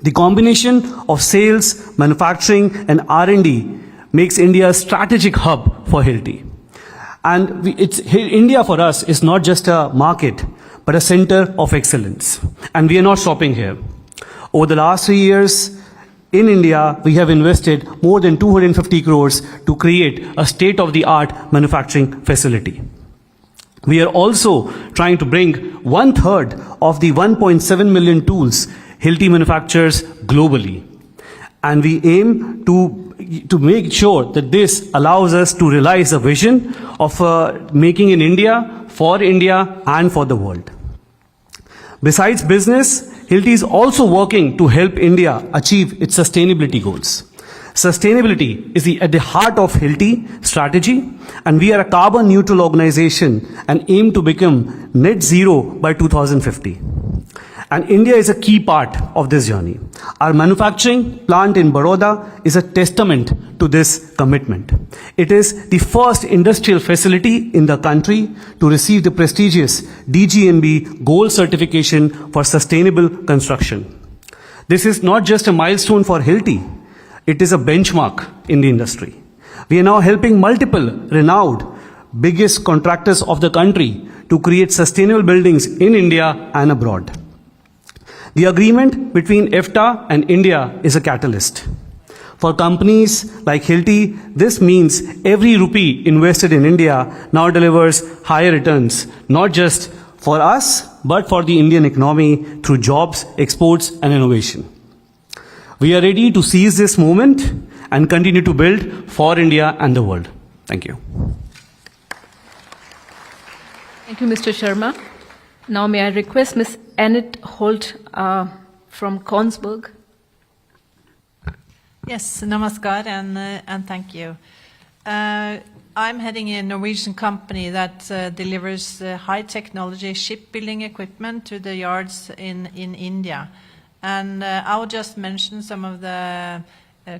The combination of sales, manufacturing, and R&D makes India a strategic hub for Hilti. And India for us is not just a market, but a center of excellence. And we are not stopping here. Over the last 3 years, in India, we have invested more than 250 crores to create a state-of-the-art manufacturing facility. We are also trying to bring 1/3 of the 1.7 million tools Hilti manufactures globally. And we aim to make sure that this allows us to realize the vision of making in India, for India, and for the world. Besides business, Hilti is also working to help India achieve its sustainability goals. Sustainability is at the heart of Hilti strategy, and we are a carbon neutral organization and aim to become net zero by 2050. And India is a key part of this journey. Our manufacturing plant in Baroda is a testament to this commitment. It is the first industrial facility in the country to receive the prestigious DGNB Gold certification for sustainable construction. This is not just a milestone for Hilti, it is a benchmark in the industry. We are now helping multiple renowned biggest contractors of the country to create sustainable buildings in India and abroad. The agreement between EFTA and India is a catalyst. For companies like Hilti, this means every rupee invested in India now delivers higher returns, not just for us, but for the Indian economy through jobs, exports, and innovation. We are ready to seize this moment and continue to build for India and the world. Thank you. Thank you, Mr. Sharma. Now may I request Ms. Annette Holt from Konsberg. Yes, namaskar and thank you. I'm heading a Norwegian company that delivers high technology shipbuilding equipment to the yards in India. And I'll just mention some of the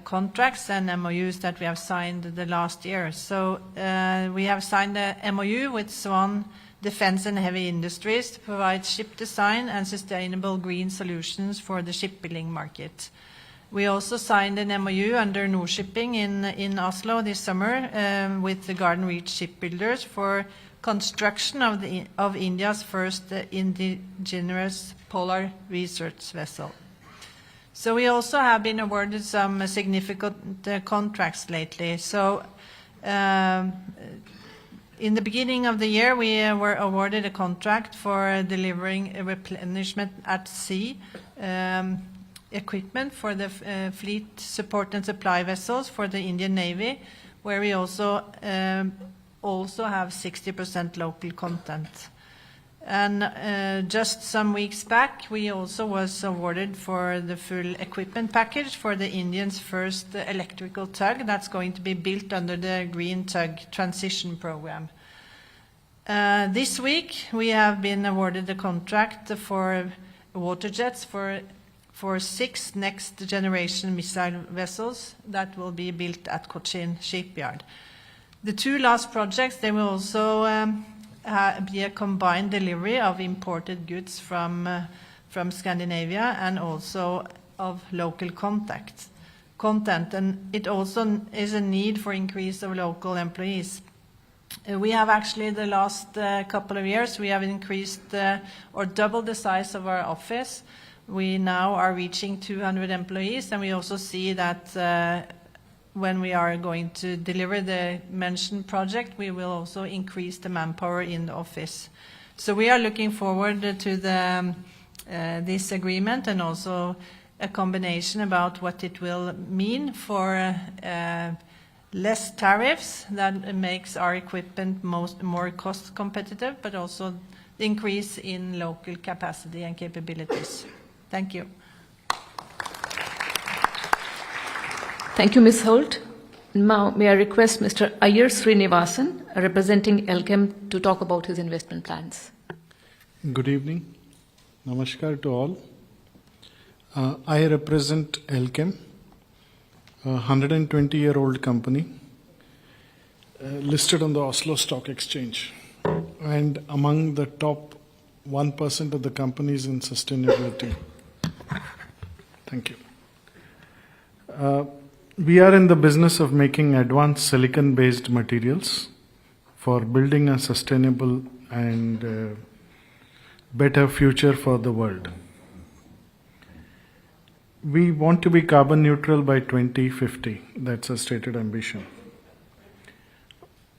contracts and MOUs that we have signed the last year. So we have signed a MOU with Swan Defense and Heavy Industries to provide ship design and sustainable green solutions for the shipbuilding market. We also signed an MOU under Nordshipping in Oslo this summer with the Garden Reach shipbuilders for construction of India's first indigenous polar research vessel. So we also have been awarded some significant contracts lately. So in the beginning of the year, we were awarded a contract for delivering a replenishment at sea equipment for the fleet support and supply vessels for the Indian Navy, where we also have 60% local content. And just some weeks back, we also was awarded for the full equipment package for the Indian's first electrical tug that's going to be built under the Green Tug Transition Program. This week, we have been awarded the contract for water jets for 6 next generation missile vessels that will be built at Cochin Shipyard. The 2 last projects, they will also be a combined delivery of imported goods from Scandinavia and also of local content. And it also is a need for increase of local employees. We have actually the last couple of years, we have increased or doubled the size of our office. We now are reaching 200 employees, and we also see that when we are going to deliver the mentioned project, we will also increase the manpower in the office. So we are looking forward to this agreement and also a combination about what it will mean for less tariffs that makes our equipment more cost competitive, but also the increase in local capacity and capabilities. Thank you. Thank you, Ms. Holt. Now, may I request Mr. Iyer Srinivasan, representing ELChem, to talk about his investment plans. Good evening. Namaskar to all. I represent ELChem, a 120-year-old company listed on the Oslo Stock Exchange and among the top 1% of the companies in sustainability. Thank you. We are in the business of making advanced silicon-based materials for building a sustainable and better future for the world. We want to be carbon neutral by 2050. That's a stated ambition.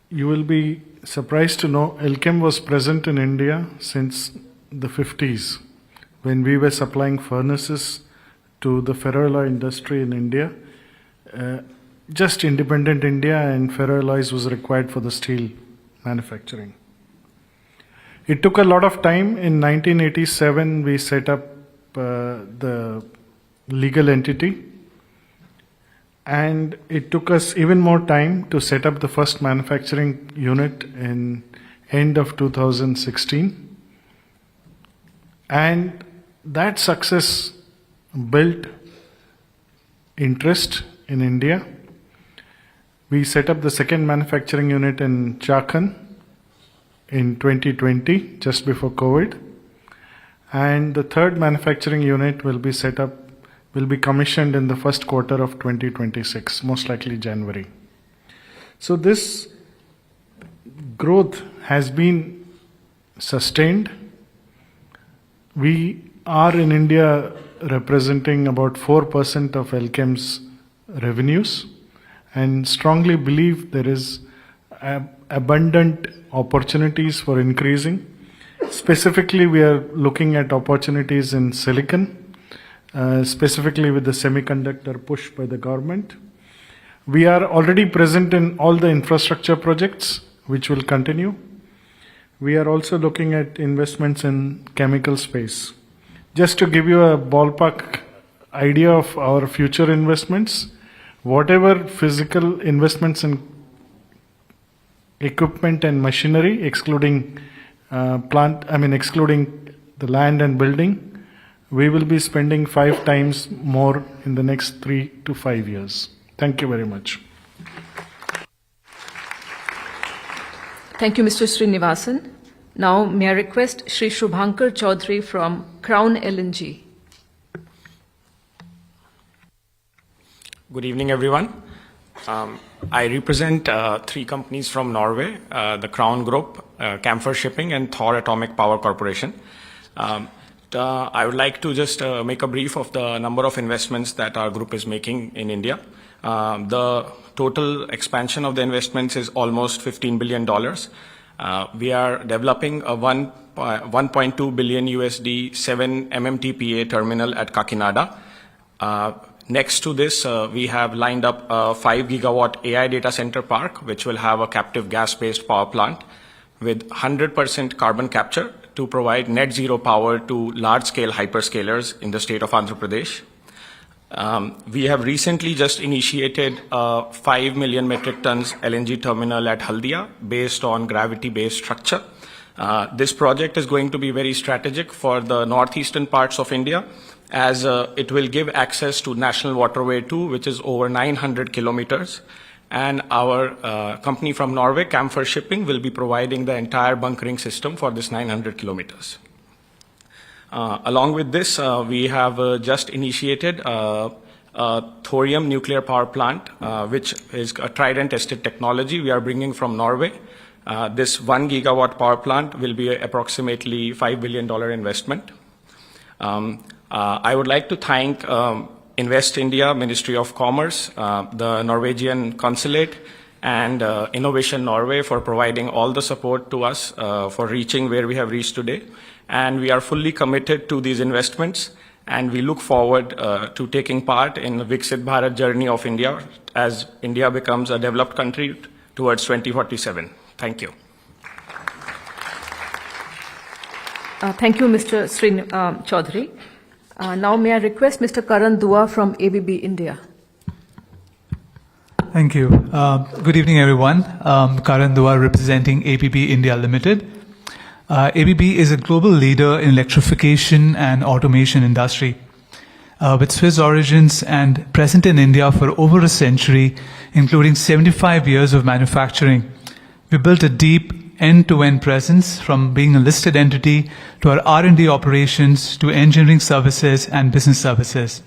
You will be surprised to know Elkem was present in India since the 50s when we were supplying furnaces to the ferroalloy industry in India. Just independent India, and ferroalloys was required for the steel manufacturing. It took a lot of time. In 1987, we set up the legal entity, and it took us even more time to set up the first manufacturing unit in end of 2016. And that success built interest in India. We set up the second manufacturing unit in Chakan in 2020, just before COVID. And the third manufacturing unit will be commissioned in the first quarter of 2026, most likely January. So this growth has been sustained. We are in India representing about 4% of Elkem's revenues, and strongly believe there is abundant opportunities for increasing. Specifically, we are looking at opportunities in silicon, specifically with the semiconductor push by the government. We are already present in all the infrastructure projects, which will continue. We are also looking at investments in chemical space. Just to give you a ballpark idea of our future investments, whatever physical investments in equipment and machinery, excluding excluding the land and building, we will be spending 5 times more in the next 3 to 5 years. Thank you very much. Thank you, Mr. Srinivasan. Now, may I request Shri Shubhankar Chaudhary from Crown LNG. Good evening, everyone. I represent 3 companies from Norway, the Crown Group, Camphor Shipping, and Thor Atomic Power Corporation. I would like to just make a brief of the number of investments that our group is making in India. The total expansion of the investments is almost $15 billion. We are developing a 1.2 billion USD 7 MMTPA terminal at Kakinada. Next to this, we have lined up a 5 gigawatt AI data center park, which will have a captive gas-based power plant with 100% carbon capture to provide net zero power to large-scale hyperscalers in the state of Andhra Pradesh. We have recently just initiated a 5 million metric tons LNG terminal at Haldia based on gravity-based structure. This project is going to be very strategic for the northeastern parts of India, as it will give access to National Waterway 2, which is over 900 kilometers. And our company from Norway, Camphor Shipping, will be providing the entire bunkering system for this 900 kilometers. Along with this, we have just initiated a thorium nuclear power plant, which is a tried and tested technology we are bringing from Norway. This 1 gigawatt power plant will be approximately $5 billion investment. I would like to thank Invest India, Ministry of Commerce, the Norwegian Consulate, and Innovation Norway for providing all the support to us for reaching where we have reached today. And we are fully committed to these investments, and we look forward to taking part in the Viksit Bharat journey of India as India becomes a developed country towards 2047. Thank you. Thank you, Mr. Chaudhary. Now may I request Mr. Karan Dua from ABB India. Thank you. Good evening, everyone. Karan Dua representing ABB India Limited. ABB is a global leader in electrification and automation industry. With Swiss origins and present in India for over a century, including 75 years of manufacturing, we built a deep end-to-end presence from being a listed entity to our R&D operations to engineering services and business services.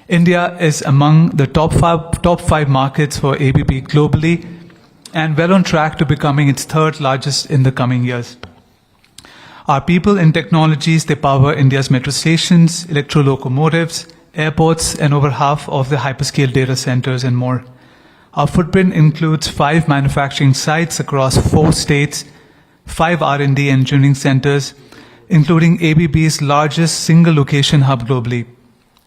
India is among the top five markets for ABB globally and well on track to becoming its 3rd largest in the coming years. Our people and technologies, they power India's metro stations, electro locomotives, airports, and over half of the hyperscale data centers and more. Our footprint includes 5 manufacturing sites across 4 states, 5 R&D engineering centers, including ABB's largest single-location hub globally.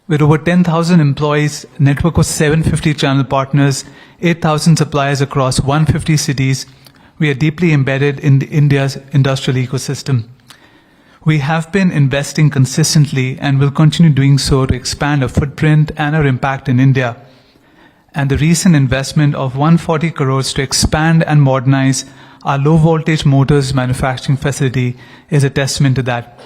With over 10,000 employees, a network of 750 channel partners, 8,000 suppliers across 150 cities, we are deeply embedded in India's industrial ecosystem. We have been investing consistently and will continue doing so to expand our footprint and our impact in India. And the recent investment of 140 crores to expand and modernize our low-voltage motors manufacturing facility is a testament to that.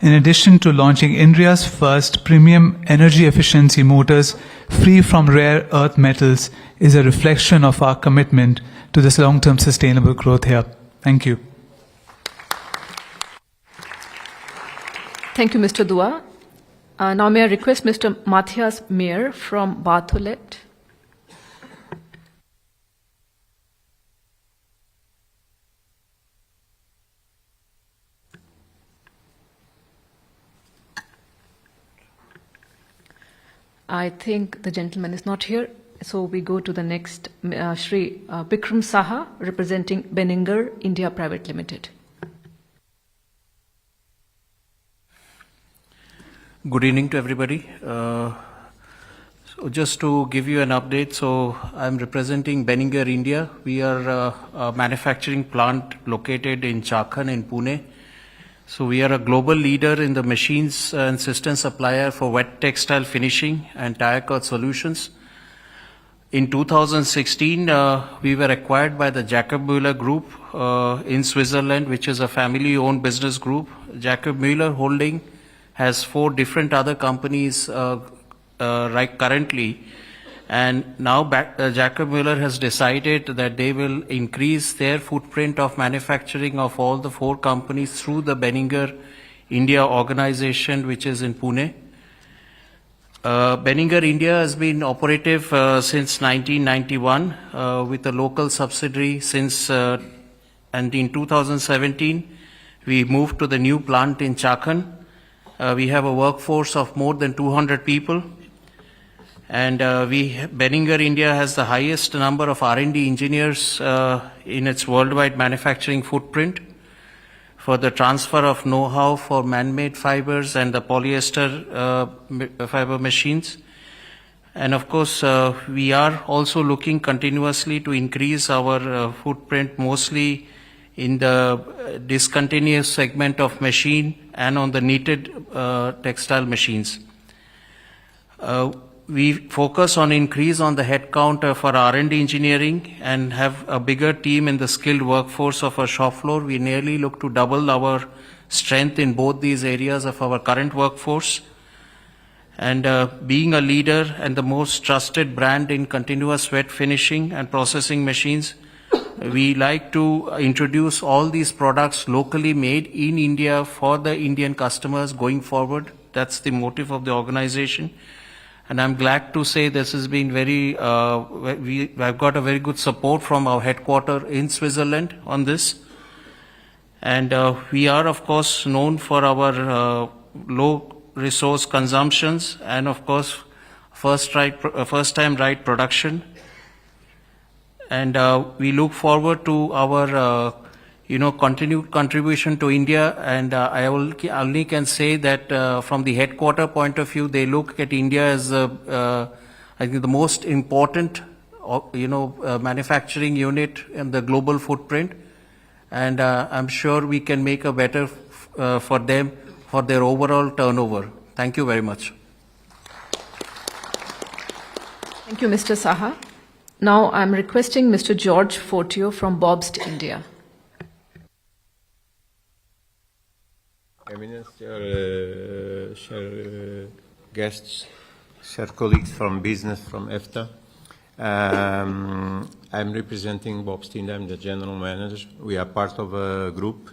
In addition to launching India's first premium energy efficiency motors free from rare earth metals is a reflection of our commitment to this long-term sustainable growth here. Thank you. Thank you, Mr. Dua. Now may I request Mr. Matthias Meyer from Barthollet. I think the gentleman is not here, so we go to the next, Shri Bikram Saha, representing Benninger India Private Limited. Good evening to everybody. So just to give you an update, so I'm representing Benninger India. We are a manufacturing plant located in Chakan in Pune. So we are a global leader in the machines and system supplier for wet textile finishing and tire cut solutions. In 2016, we were acquired by the Jacob Müller Group in Switzerland, which is a family-owned business group. Jacob Müller Holding has 4 different other companies right currently. And now Jacob Müller has decided that they will increase their footprint of manufacturing of all the 4 companies through the Benninger India organization, which is in Pune. Benninger India has been operative since 1991 with a local subsidiary since, and in 2017 we moved to the new plant in Chakan. We have a workforce of more than 200 people. And Benninger India has the highest number of R&D engineers in its worldwide manufacturing footprint for the transfer of know-how for man-made fibers and the polyester fiber machines. And of course, we are also looking continuously to increase our footprint mostly in the discontinuous segment of machine and on the knitted textile machines. We focus on increase on the headcount for R&D engineering and have a bigger team in the skilled workforce of our shop floor. We nearly look to double our strength in both these areas of our current workforce. And being a leader and the most trusted brand in continuous wet finishing and processing machines, we like to introduce all these products locally made in India for the Indian customers going forward. That's the motive of the organization. And I'm glad to say this has been I've got a very good support from our headquarters in Switzerland on this. And we are, of course, known for our low resource consumptions and, of course, first time right production. And we look forward to our continued contribution to India, and I only can say that from the headquarter point of view, they look at India as I think the most important manufacturing unit in the global footprint, and I'm sure we can make a better for them for their overall turnover. Thank you very much. Thank you, Mr. Saha. Now I'm requesting Mr. George Fortio from Bobst India. Eminence, guests, share colleagues from business, from EFTA. I'm representing Bobst India. I'm the general manager. We are part of a group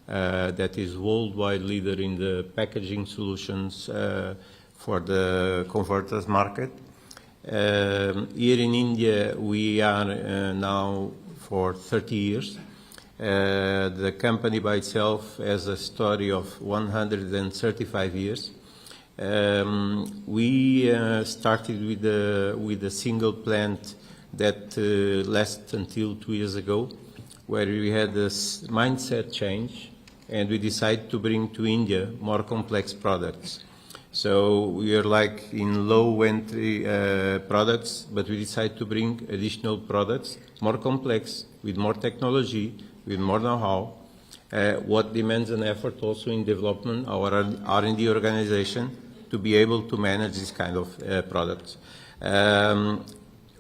that is worldwide leader in the packaging solutions for the converters market. Here in India, we are now for 30 years. The company by itself has a story of 135 years. We started with a single plant that lasted until 2 years ago, where we had this mindset change, and we decided to bring to India more complex products. So we are like in low entry products, but we decided to bring additional products, more complex, with more technology, with more know-how, what demands an effort also in development, our R&D organization, to be able to manage this kind of products.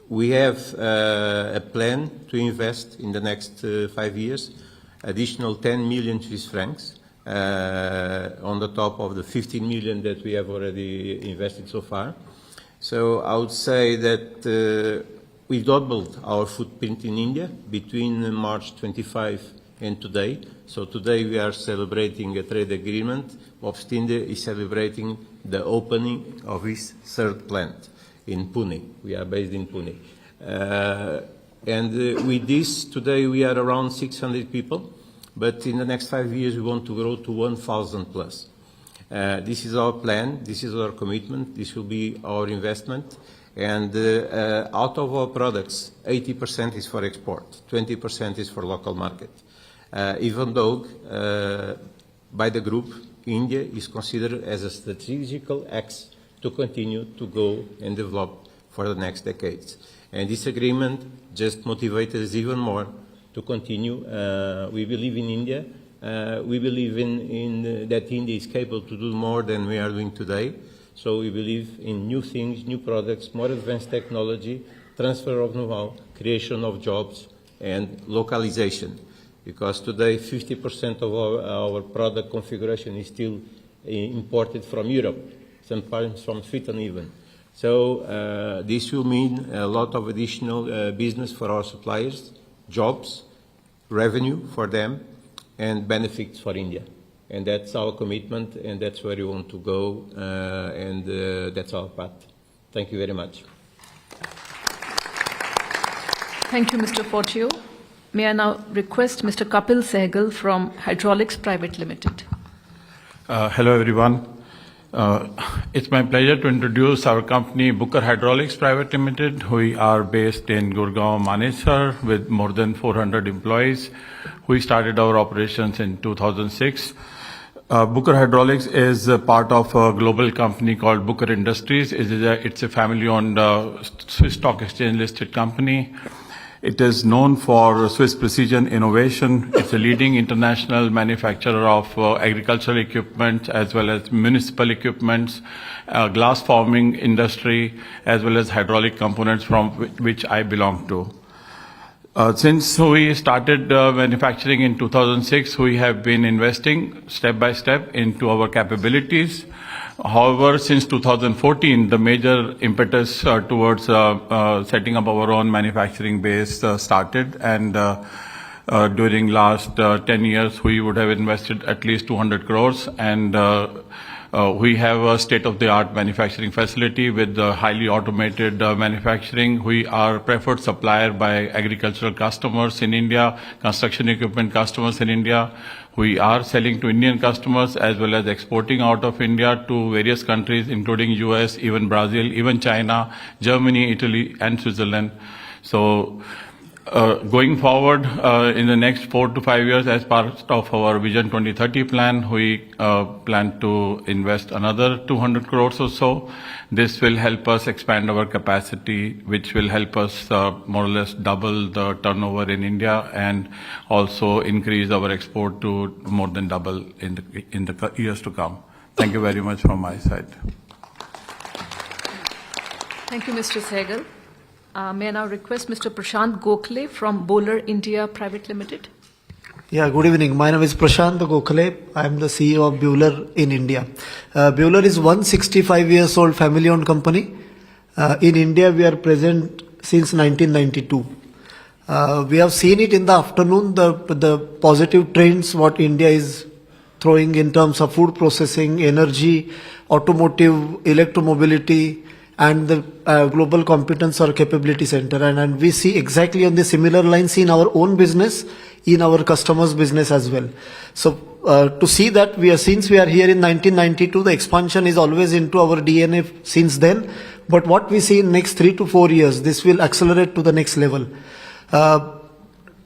We have a plan to invest in the next 5 years, additional 10 million Swiss francs, on the top of the 15 million that we have already invested so far. So I would say that we've doubled our footprint in India between March 25 and today. So today we are celebrating a trade agreement. Whilst India is celebrating the opening of its third plant in Pune. We are based in Pune. With this, today we are around 600 people, but in the next 5 years we want to grow to 1,000 plus. This is our plan, this is our commitment, this will be our investment, and out of our products, 80% is for export, 20% is for local market. Even though by the group, India is considered as a strategical axis to continue to go and develop for the next decades. And this agreement just motivates us even more to continue. We believe in India. We believe in that India is capable to do more than we are doing today. So we believe in new things, new products, more advanced technology, transfer of know-how, creation of jobs, and localization. Because today 50% of our product configuration is still imported from Europe, sometimes from Sweden even. So this will mean a lot of additional business for our suppliers, jobs, revenue for them, and benefits for India. And that's our commitment, and that's where we want to go, and that's our path. Thank you very much. Thank you, Mr. Fortio. May I now request Mr. Kapil Sehgal from Hydraulics Private Limited. Hello, everyone. It's my pleasure to introduce our company, Booker Hydraulics Private Limited. We are based in Gurgaon, Manesar, with more than 400 employees. We started our operations in 2006. Booker Hydraulics is a part of a global company called Booker Industries. It's a family-owned Swiss Stock Exchange-listed company. It is known for Swiss precision innovation. It's a leading international manufacturer of agricultural equipment as well as municipal equipments, glass forming industry, as well as hydraulic components from which I belong to. Since we started manufacturing in 2006, we have been investing step by step into our capabilities. However, since 2014, the major impetus towards setting up our own manufacturing base started, and during last 10 years, we would have invested at least 200 crores, and we have a state-of-the-art manufacturing facility with highly automated manufacturing. We are preferred supplier by agricultural customers in India, construction equipment customers in India. We are selling to Indian customers as well as exporting out of India to various countries, including US, even Brazil, even China, Germany, Italy, and Switzerland. So going forward, in the next 4 to 5 years, as part of our Vision 2030 plan, we plan to invest another 200 crores or so. This will help us expand our capacity, which will help us more or less double the turnover in India and also increase our export to more than double in the years to come. Thank you very much from my side. Thank you, Mr. Sehgal. May I now request Mr. Prashant Gokhale from Bowler India Private Limited. Yeah, good evening. My name is Prashant Gokhale. I am the CEO of Bueller in India. Bueller is 165 years old family-owned company. In India, we are present since 1992. We have seen it in the afternoon, the positive trends what India is throwing in terms of food processing, energy, automotive, electromobility, and the Global Competence or Capability Center. And we see exactly on the similar lines in our own business, in our customers' business as well. So to see that since we are here in 1992, the expansion is always into our DNA since then. But what we see in next 3 to 4 years, this will accelerate to the next level.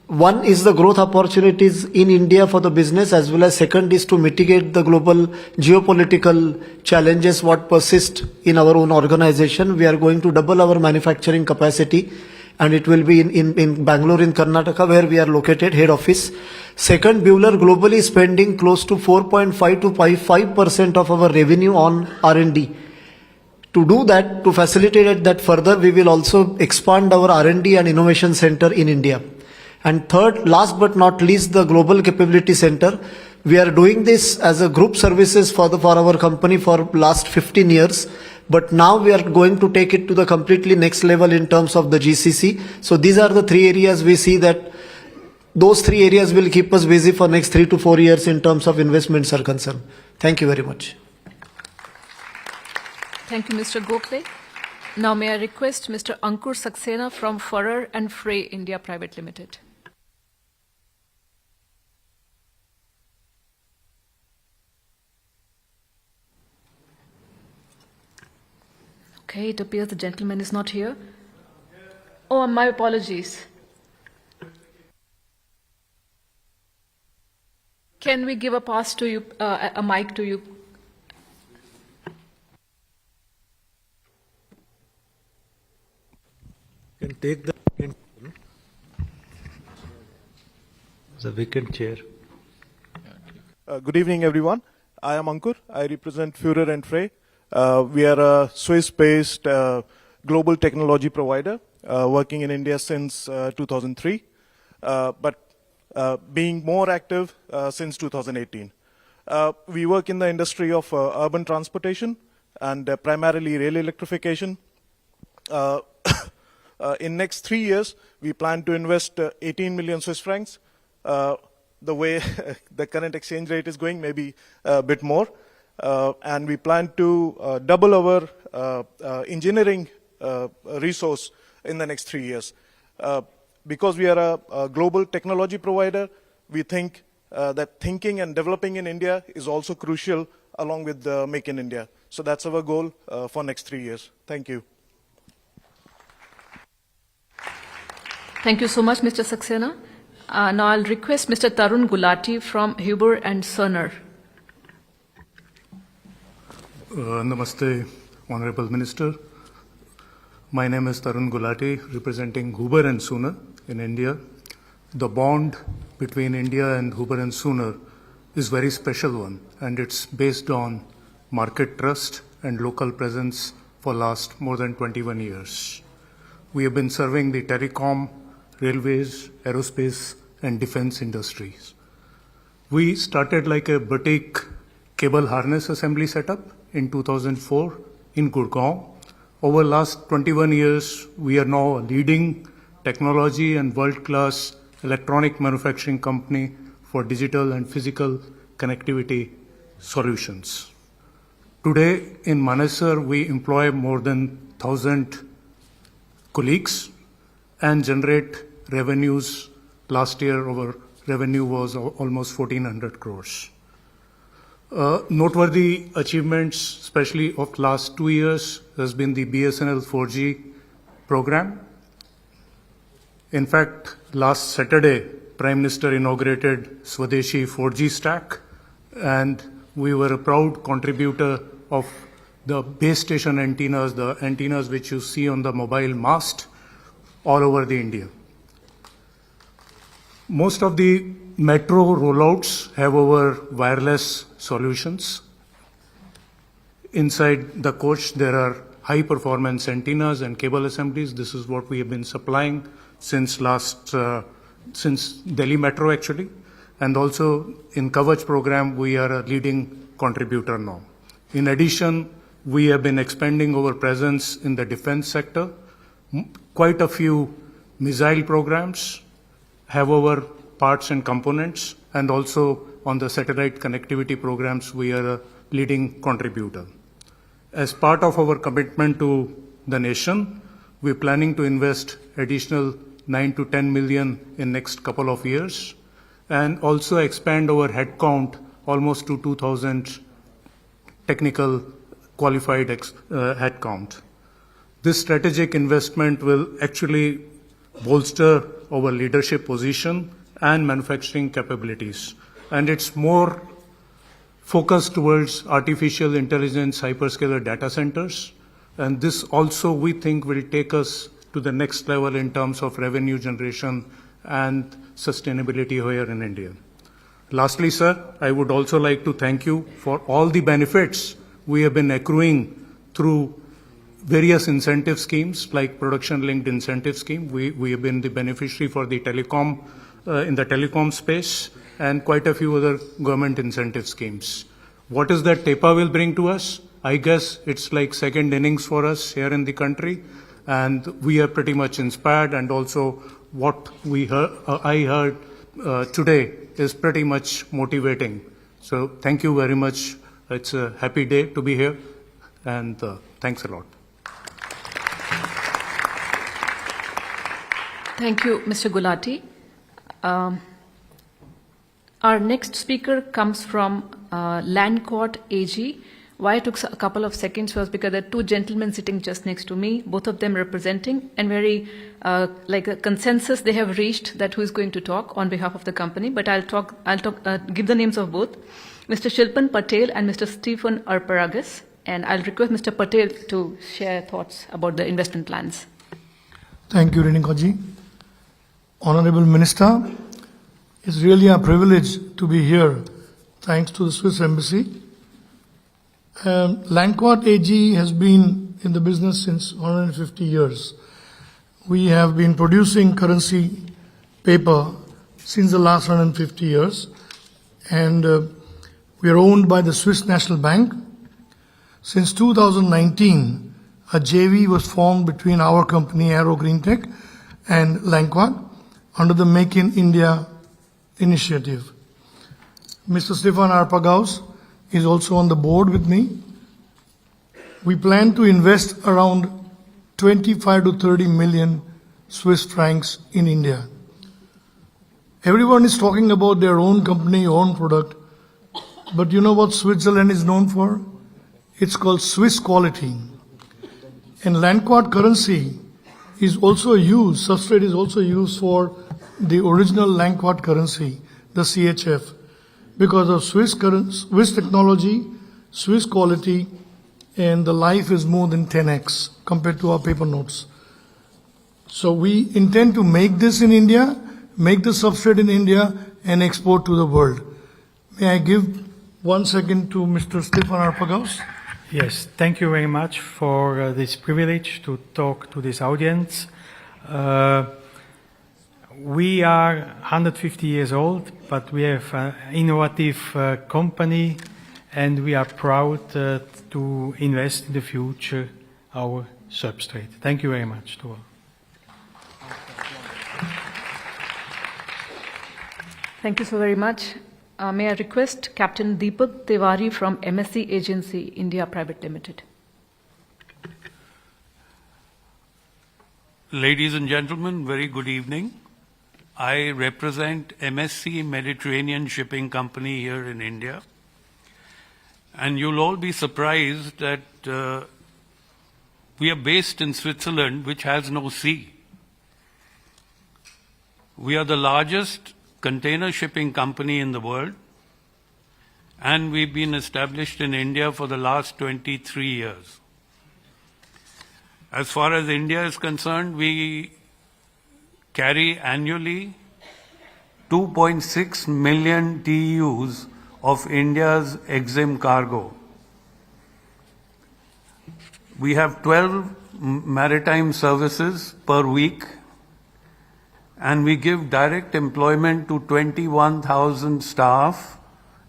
One is the growth opportunities in India for the business, as well as second is to mitigate the global geopolitical challenges what persist in our own organization. We are going to double our manufacturing capacity, and it will be in Bangalore in Karnataka, where we are located, head office. Second, Bueller globally spending close to 4.5 to 5% of our revenue on R&D. To do that, to facilitate that further, we will also expand our R&D and innovation center in India. And third, last but not least, the Global Capability Center. We are doing this as a group services for our company for last 15 years. But now we are going to take it to the completely next level in terms of the GCC. So these are the 3 areas we see that those 3 areas will keep us busy for next 3 to 4 years in terms of investments are concerned. Thank you very much. Thank you, Mr. Gokhale. Now may I request Mr. Ankur Saxena from Furrer and Frey India Private Limited. Okay, it appears the gentleman is not here. Oh, my apologies. Can we give a pass to you, a mic to you? Can take the vacant chair. Good evening, everyone. I am Ankur. I represent Führer and Frey. We are a Swiss-based global technology provider working in India since 2003, but being more active since 2018. We work in the industry of urban transportation and primarily rail electrification. In next 3 years, we plan to invest 18 million Swiss francs. The way the current exchange rate is going, maybe a bit more. And we plan to double our engineering resource in the next 3 years. Because we are a global technology provider, we think that thinking and developing in India is also crucial along with Make in India. So that's our goal for next 3 years. Thank you. Thank you so much, Mr. Saxena. Now I'll request Mr. Tarun Gulati from Huber and Cerner. Namaste, Honorable Minister. My name is Tarun Gulati, representing Huber and Cerner in India. The bond between India and Huber and Cerner is a very special one, and it's based on market trust and local presence for last more than 21 years. We have been serving the telecom, railways, aerospace, and defense industries. We started like a boutique cable harness assembly setup in 2004 in Gurgaon. Over the last 21 years, we are now a leading technology and world-class electronic manufacturing company for digital and physical connectivity solutions. Today in Manesar, we employ more than 1,000 colleagues and generate revenues. Last year, our revenue was almost 1,400 crores. Noteworthy achievements, especially of last 2 years, has been the BSNL 4G program. In fact, last Saturday, Prime Minister inaugurated Swadeshi 4G stack, and we were a proud contributor of the base station antennas, the antennas which you see on the mobile mast all over the India. Most of the metro rollouts have our wireless solutions. Inside the coach, there are high performance antennas and cable assemblies. This is what we have been supplying since Delhi Metro actually. And also in Kavach program, we are a leading contributor now. In addition, we have been expanding our presence in the defense sector. Quite a few missile programs have our parts and components, and also on the satellite connectivity programs, we are a leading contributor. As part of our commitment to the nation, we're planning to invest additional 9 to 10 million in next couple of years, and also expand our headcount almost to 2,000 technical qualified headcount. This strategic investment will actually bolster our leadership position and manufacturing capabilities. And it's more focused towards artificial intelligence, hyperscaler data centers. And this also, we think, will take us to the next level in terms of revenue generation and sustainability here in India. Lastly, sir, I would also like to thank you for all the benefits we have been accruing through various incentive schemes like production-linked incentive scheme. We have been the beneficiary for the telecom, in the telecom space, and quite a few other government incentive schemes. What is that TEPA will bring to us? I guess it's like second innings for us here in the country, and we are pretty much inspired, and also what I heard today is pretty much motivating. So thank you very much. It's a happy day to be here, and thanks a lot. Thank you, Mr. Gulati. Our next speaker comes from Land Court AG. Why I took a couple of seconds was because there are two gentlemen sitting just next to me, both of them representing, and very like a consensus they have reached that who is going to talk on behalf of the company. But I'll give the names of both, Mr. Shilpan Patel and Mr. Stephen Arparagas, and I'll request Mr. Patel to share thoughts about the investment plans. Thank you, Renikaji. Honorable Minister, it's really a privilege to be here, thanks to the Swiss Embassy. Land Court AG has been in the business since 150 years. We have been producing currency paper since the last 150 years, and we are owned by the Swiss National Bank. Since 2019, a JV was formed between our company, Aero Green Tech, and Land Court under the Make in India initiative. Mr. Stefan Arpagaus is also on the board with me. We plan to invest around 25 to 30 million Swiss francs in India. Everyone is talking about their own company, own product, but you know what Switzerland is known for? It's called Swiss quality. And Land Court currency is also used, substrate is also used for the original Land Court currency, the CHF, because of Swiss technology, Swiss quality, and the life is more than 10x compared to our paper notes. So we intend to make this in India, make the substrate in India, and export to the world. May I give 1 second to Mr. Stefan Arpagaus? Yes, thank you very much for this privilege to talk to this audience. We are 150 years old, but we have an innovative company, and we are proud to invest in the future our substrate. Thank you very much to all. Thank you so very much. May I request Captain Deepak Tiwari from MSC Agency, India Private Limited. Ladies and gentlemen, very good evening. I represent MSC Mediterranean Shipping Company here in India. And you'll all be surprised that we are based in Switzerland, which has no sea. We are the largest container shipping company in the world, and we've been established in India for the last 23 years. As far as India is concerned, we carry annually 2.6 million TEUs of India's EXIM cargo. We have 12 maritime services per week, and we give direct employment to 21,000 staff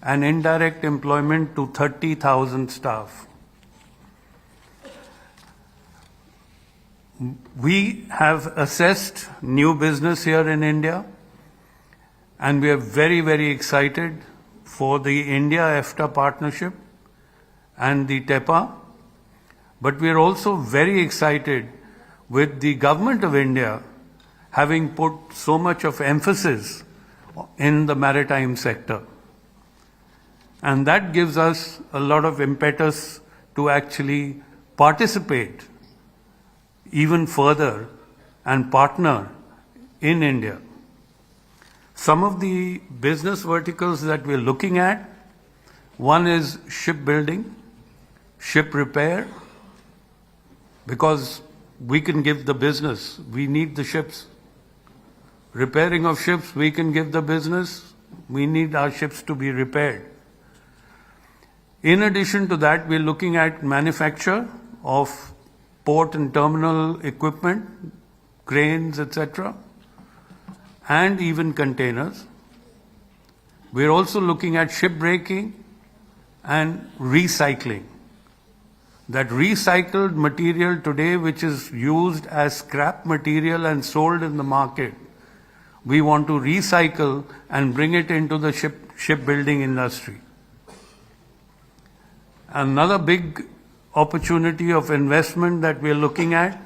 and indirect employment to 30,000 staff. We have assessed new business here in India, and we are very, very excited for the India-EFTA partnership and the TEPA. But we are also very excited with the government of India having put so much of emphasis in the maritime sector. And that gives us a lot of impetus to actually participate even further and partner in India. Some of the business verticals that we're looking at, one is shipbuilding, ship repair, because we can give the business, we need the ships. Repairing of ships, we can give the business, we need our ships to be repaired. In addition to that, we're looking at manufacture of port and terminal equipment, cranes, etc., and even containers. We're also looking at shipbreaking and recycling. That recycled material today, which is used as scrap material and sold in the market, we want to recycle and bring it into the shipbuilding industry. Another big opportunity of investment that we're looking at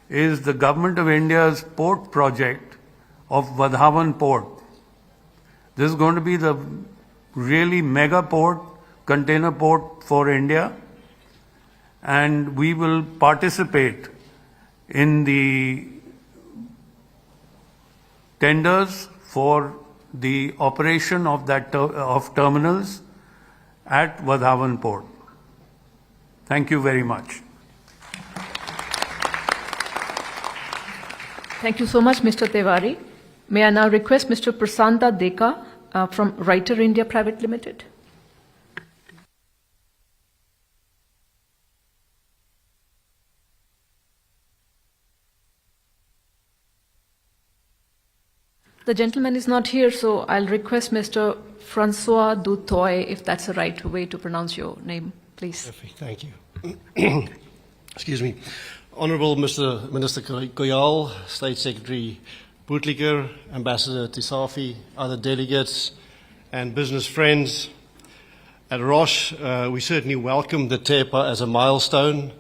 is the Government of India's port project of Vadhavan Port. This is going to be the really mega port, container port for India, and we will participate in the tenders for the operation of of terminals at Vadhavan Port. Thank you very much. Thank you so much, Mr. Tewari. May I now request Mr. Prasanta Deka from Writer India Private Limited. The gentleman is not here, so I'll request Mr. Francois Dutoy, if that's the right way to pronounce your name, please. Perfect, thank you. Excuse me. Honourable Mr. Minister Goyal, State Secretary Boutliker, Ambassador Tisafi, other delegates and business friends. At Roche, we certainly welcome the TEPA as a milestone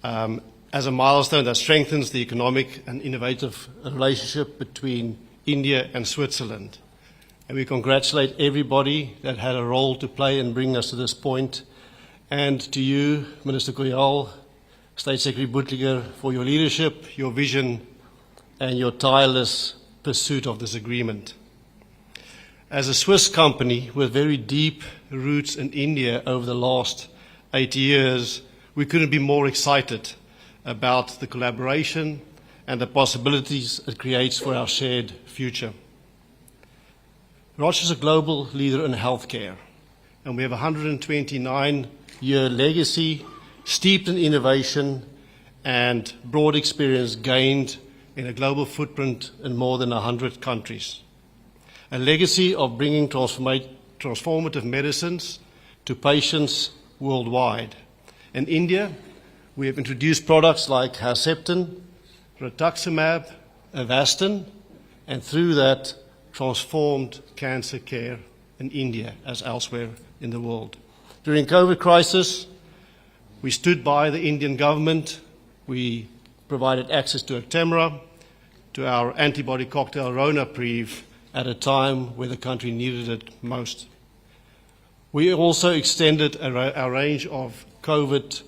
that strengthens the economic and innovative relationship between India and Switzerland. And we congratulate everybody that had a role to play in bringing us to this point. And to you, Minister Goyal, State Secretary Boutliker, for your leadership, your vision, and your tireless pursuit of this agreement. As a Swiss company with very deep roots in India over the last 80 years, we couldn't be more excited about the collaboration and the possibilities it creates for our shared future. Roche is a global leader in healthcare, and we have a 129-year legacy steeped in innovation and broad experience gained in a global footprint in more than 100 countries. A legacy of bringing transformative medicines to patients worldwide. In India, we have introduced products like Herceptin, rituximab, Avastin, and through that transformed cancer care in India as elsewhere in the world. During COVID crisis, we stood by the Indian government. We provided access to Actemra, to our antibody cocktail Ronapreve at a time where the country needed it most. We also extended our range of COVID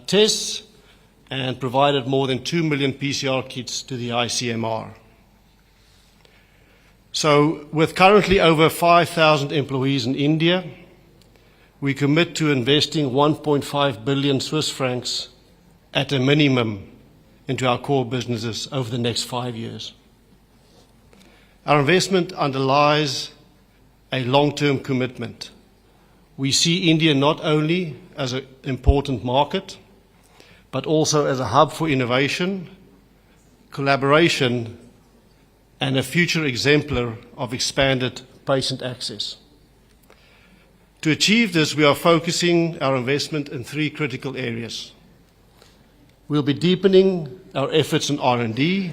tests and provided more than 2 million PCR kits to the ICMR. So with currently over 5,000 employees in India, we commit to investing 1.5 billion Swiss francs at a minimum into our core businesses over the next 5 years. Our investment underlies a long-term commitment. We see India not only as an important market, but also as a hub for innovation, collaboration, and a future exemplar of expanded patient access. To achieve this, we are focusing our investment in 3 critical areas. We'll be deepening our efforts in R&D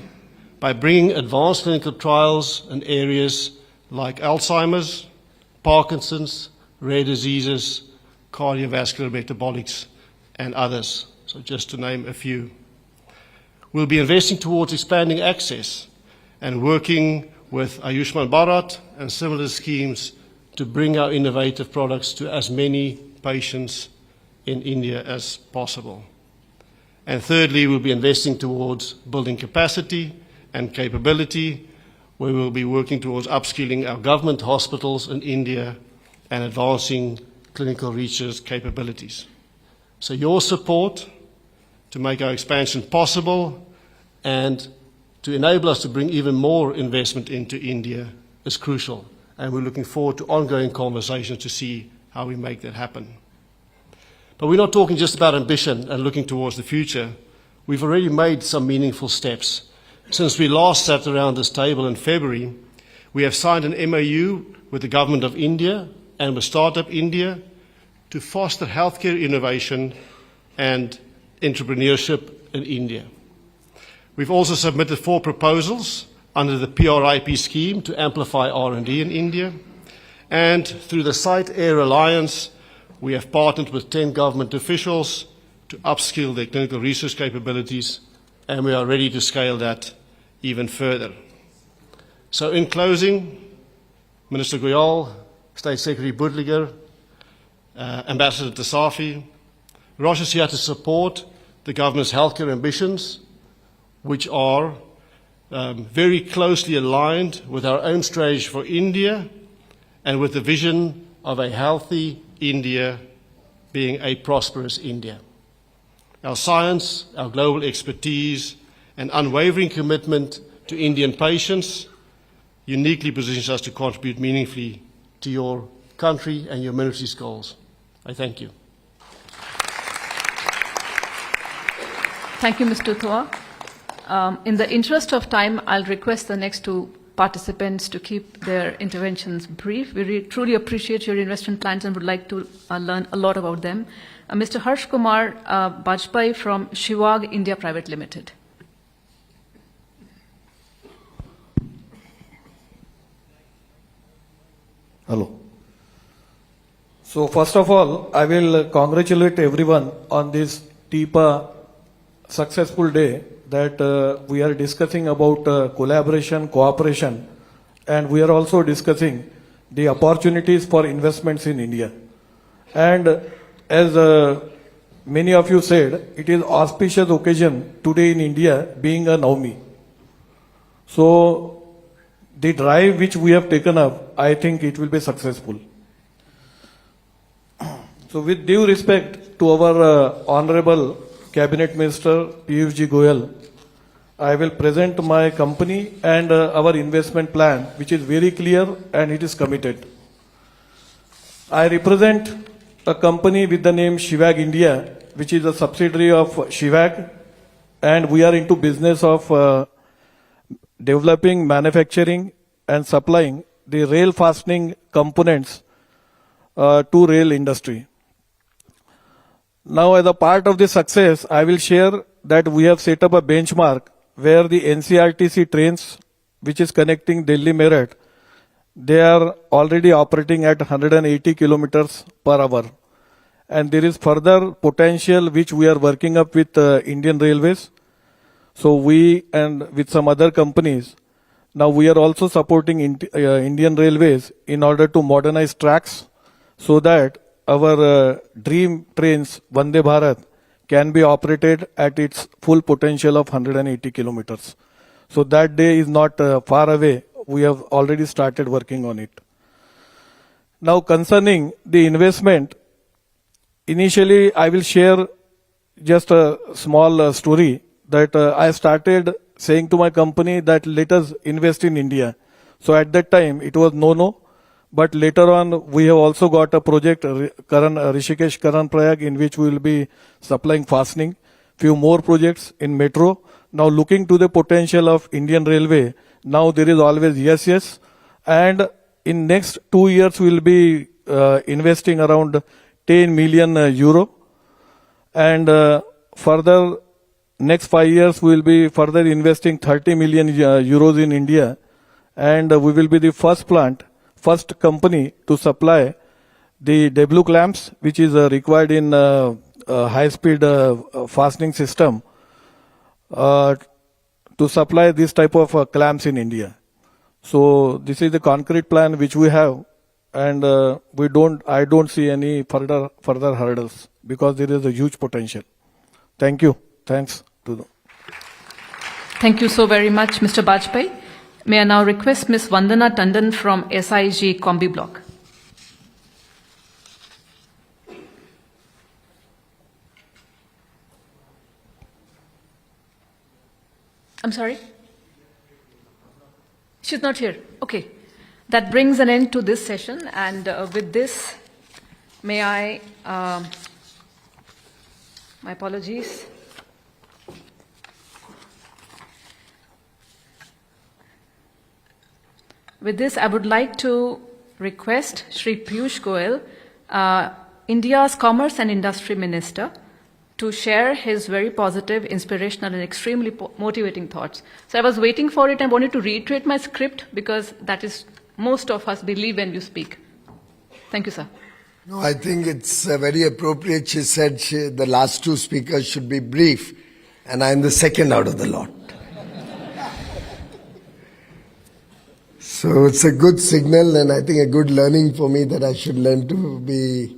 by bringing advanced clinical trials in areas like Alzheimer's, Parkinson's, rare diseases, cardiovascular metabolics, and others. So just to name a few. We'll be investing towards expanding access and working with Ayushman Bharat and similar schemes to bring our innovative products to as many patients in India as possible. And thirdly, we'll be investing towards building capacity and capability, where we'll be working towards upskilling our government hospitals in India and advancing clinical research capabilities. So your support to make our expansion possible and to enable us to bring even more investment into India is crucial. And we're looking forward to ongoing conversations to see how we make that happen. But we're not talking just about ambition and looking towards the future. We've already made some meaningful steps. Since we last sat around this table in February, we have signed an MOU with the Government of India and with Startup India to foster healthcare innovation and entrepreneurship in India. We've also submitted 4 proposals under the PRIP scheme to amplify R&D in India. And through the Site Air Alliance, we have partnered with 10 government officials to upskill their clinical research capabilities, and we are ready to scale that even further. So in closing, Minister Goyal, State Secretary Budliger, Ambassador Tasafi, Rosh is here to support the government's healthcare ambitions, which are very closely aligned with our own strategy for India and with the vision of a healthy India being a prosperous India. Our science, our global expertise, and unwavering commitment to Indian patients uniquely positions us to contribute meaningfully to your country and your ministry's goals. I thank you. Thank you, Mr. Thua. In the interest of time, I'll request the next 2 participants to keep their interventions brief. We truly appreciate your investment plans and would like to learn a lot about them. Mr. Harsh Kumar Bajpai from Shivag India Private Limited. Hello. So first of all, I will congratulate everyone on this TEPA successful day that we are discussing about collaboration, cooperation, and we are also discussing the opportunities for investments in India. And as many of you said, it is auspicious occasion today in India being a Navami. So the drive which we have taken up, I think it will be successful. So with due respect to our Honorable Cabinet Minister Piyush Goyal, I will present my company and our investment plan, which is very clear and it is committed. I represent a company with the name Shivag India, which is a subsidiary of Shivag, and we are into business of developing, manufacturing and supplying the rail fastening components to rail industry. Now, as a part of this success, I will share that we have set up a benchmark where the NCRTC trains, which is connecting Delhi Meerut, they are already operating at 180 kilometers per hour. And there is further potential which we are working up with Indian Railways. So we and with some other companies, now we are also supporting Indian Railways in order to modernize tracks so that our dream trains, Vande Bharat, can be operated at its full potential of 180 kilometers. So that day is not far away. We have already started working on it. Now concerning the investment, initially I will share just a small story that I started saying to my company that let us invest in India. So at that time it was no. But later on, we have also got a project, Rishikesh Karan Prayag, in which we will be supplying fastening. Few more projects in metro. Now looking to the potential of Indian Railway, now there is always yes. And in next 2 years, we will be investing around 10 million euro. And further, next 5 years, we will be further investing 30 million euros in India. And we will be the first company to supply the W clamps, which is required in high-speed fastening system, to supply this type of clamps in India. So this is the concrete plan which we have, and I don't see any further hurdles because there is a huge potential. Thank you. Thanks to them. Thank you so very much, Mr. Bajpai. May I now request Ms. Vandana Tandon from SIG Combi Bloc. I'm sorry? She's not here. Okay. That brings an end to this session, and with this, may I, my apologies. With this, I would like to request Shri Piyush Goyal, India's Commerce and Industry Minister, to share his very positive, inspirational, and extremely motivating thoughts. So I was waiting for it. I wanted to reiterate my script because that is most of us believe when you speak. Thank you, sir. No, I think it's very appropriate. She said the last two speakers should be brief, and I'm the second out of the lot. So it's a good signal, and I think a good learning for me that I should learn to be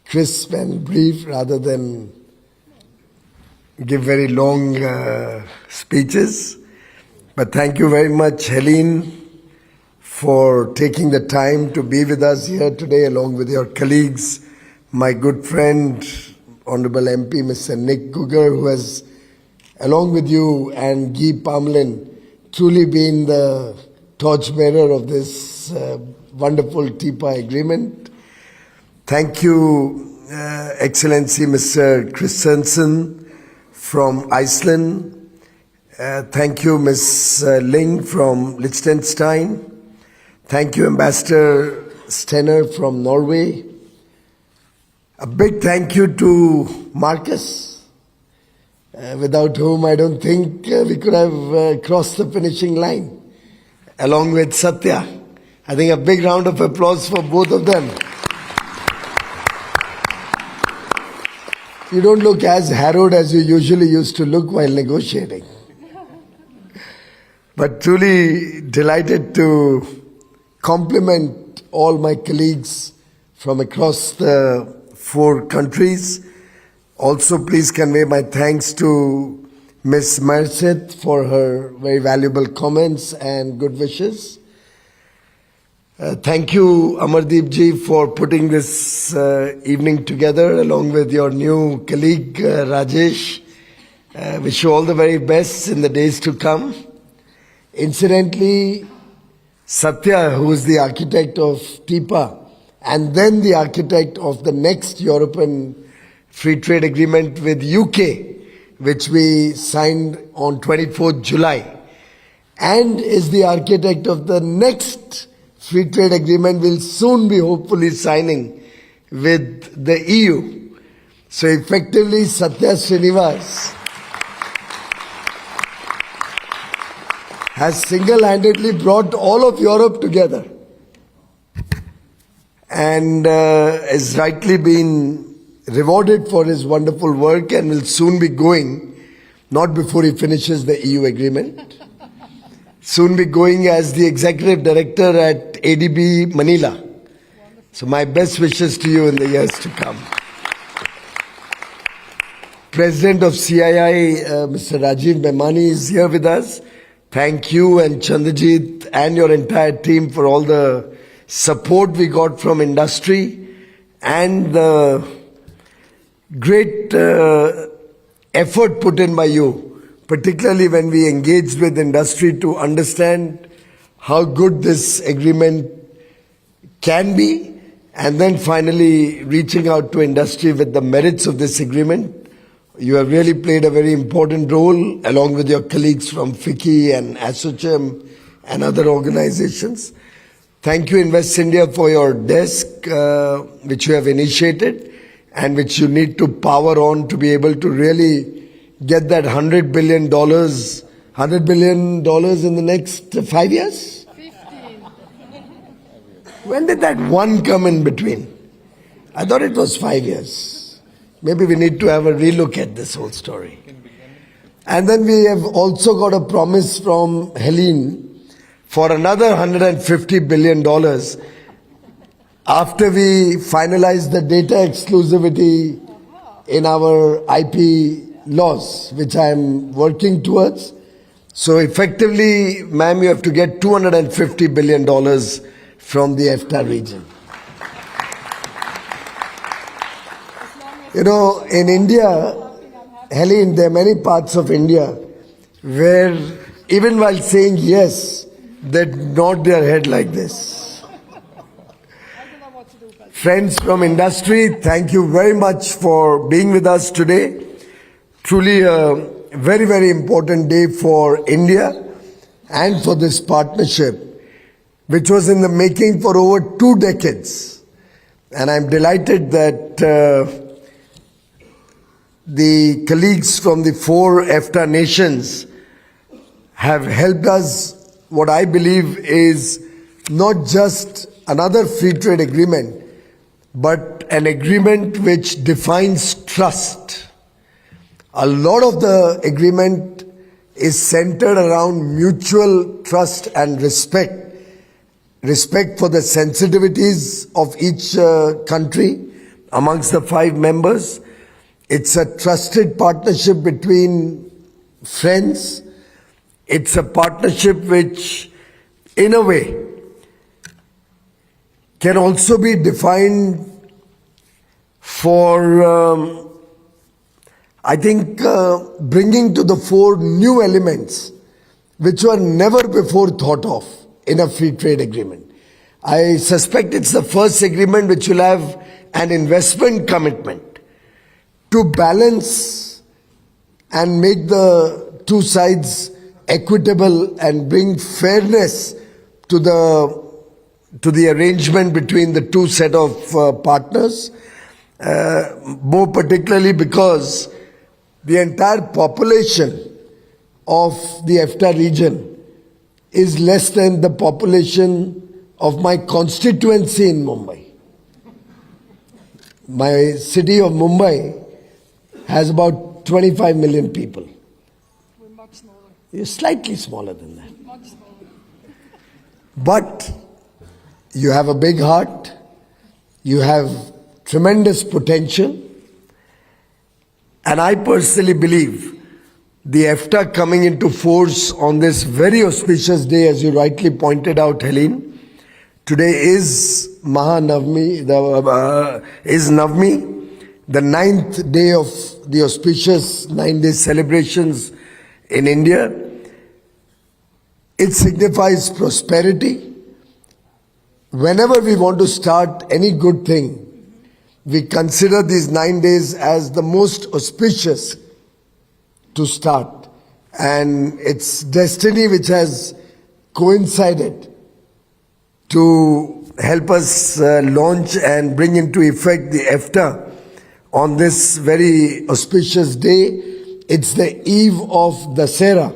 crisp and brief rather than give very long speeches. But thank you very much, Helene, for taking the time to be with us here today along with your colleagues, my good friend, Honorable MP Mr. Nick Cougar, who has, along with you and Guy Parmelin, truly been the torchbearer of this wonderful TEPA agreement. Thank you, Excellency Mr. Christensen from Iceland. Thank you, Ms. Ling from Liechtenstein. Thank you, Ambassador Stenner from Norway. A big thank you to Marcus, without whom I don't think we could have crossed the finishing line, along with Satya. I think a big round of applause for both of them. You don't look as harrowed as you usually used to look while negotiating. But truly delighted to compliment all my colleagues from across the 4 countries. Also, please convey my thanks to Ms. Marcet for her very valuable comments and good wishes. Thank you, Amardeep ji, for putting this evening together along with your new colleague, Rajesh. Wish you all the very best in the days to come. Incidentally, Satya, who is the architect of TEPA and then the architect of the next European Free Trade Agreement with UK, which we signed on 24th July, and is the architect of the next Free Trade Agreement we'll soon be hopefully signing with the EU. So effectively, Satya Srinivas has single-handedly brought all of Europe together and has rightly been rewarded for his wonderful work and will soon be going, not before he finishes the EU agreement, soon be going as the executive director at ADB Manila. So my best wishes to you in the years to come. President of CII, Mr. Rajiv Memani, is here with us. Thank you and Chandrajit and your entire team for all the support we got from industry and the great effort put in by you, particularly when we engaged with industry to understand how good this agreement can be, and then finally reaching out to industry with the merits of this agreement. You have really played a very important role along with your colleagues from FICCI and ASSOCHAM and other organizations. Thank you, Invest India, for your desk, which you have initiated and which you need to power on to be able to really get that $100 billion in the next 5 years? 15. When did that one come in between? I thought it was 5 years. Maybe we need to have a relook at this whole story. And then we have also got a promise from Helene for another $150 billion. after we finalize the data exclusivity in our IP laws, which I am working towards. So effectively, ma'am, you have to get $250 billion from the EFTA region. You know, in India, Helene, there are many parts of India where even while saying yes, they nod their head like this. Friends from industry, thank you very much for being with us today. Truly a very, very important day for India and for this partnership, which was in the making for over 2 decades. And I'm delighted that the colleagues from the 4 EFTA nations have helped us, what I believe is not just another free trade agreement, but an agreement which defines trust. A lot of the agreement is centered around mutual trust and respect. Respect for the sensitivities of each country amongst the 5 members. It's a trusted partnership between friends. It's a partnership which, in a way, can also be defined for, I think, bringing to the fore new elements which were never before thought of in a free trade agreement. I suspect it's the first agreement which will have an investment commitment to balance and make the 2 sides equitable and bring fairness to the arrangement between the 2 set of partners, more particularly because the entire population of the EFTA region is less than the population of my constituency in Mumbai. My city of Mumbai has about 25 million people. We're much smaller. You're slightly smaller than that. Much smaller. But you have a big heart, you have tremendous potential, and I personally believe the EFTA coming into force on this very auspicious day, as you rightly pointed out, Helene. Today is Navami, the 9th day of the auspicious 9-day celebrations in India. It signifies prosperity. Whenever we want to start any good thing, we consider these 9 days as the most auspicious to start. And it's destiny which has coincided to help us launch and bring into effect the EFTA on this very auspicious day. It's the eve of Dasera.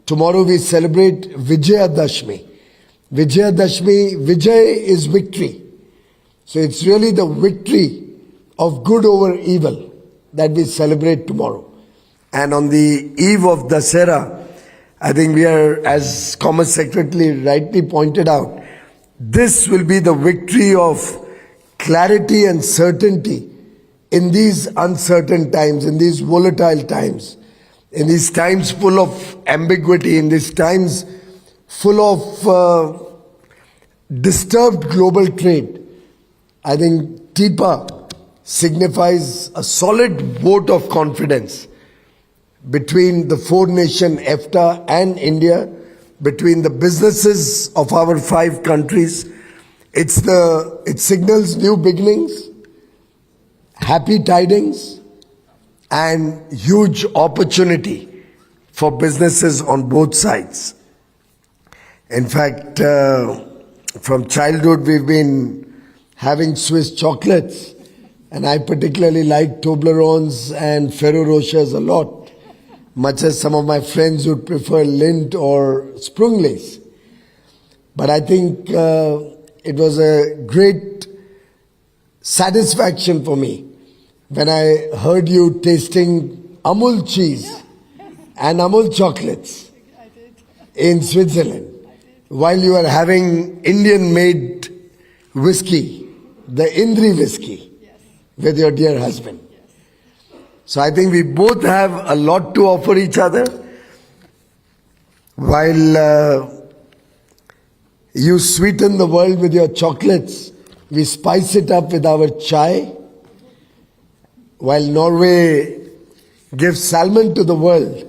Tomorrow we celebrate Vijayadashmi. Vijayadashmi, Vijay is victory. So it's really the victory of good over evil that we celebrate tomorrow. And on the eve of Dasera, I think we are, as Commerce Secretary rightly pointed out, this will be the victory of clarity and certainty in these uncertain times, in these volatile times, in these times full of ambiguity, in these times full of disturbed global trade. I think TEPA signifies a solid vote of confidence between the 4-nation EFTA and India, between the businesses of our 5 countries. It signals new beginnings, happy tidings, and huge opportunity for businesses on both sides. In fact, from childhood we've been having Swiss chocolates, and I particularly like Toblerones and Ferrero Rochers a lot, much as some of my friends would prefer Lindt or Sprunglace. But I think it was a great satisfaction for me when I heard you tasting Amul cheese and Amul chocolates in Switzerland while you were having Indian-made whiskey the Indri whiskey with your dear husband. So I think we both have a lot to offer each other. While you sweeten the world with your chocolates, we spice it up with our chai. While Norway gives salmon to the world,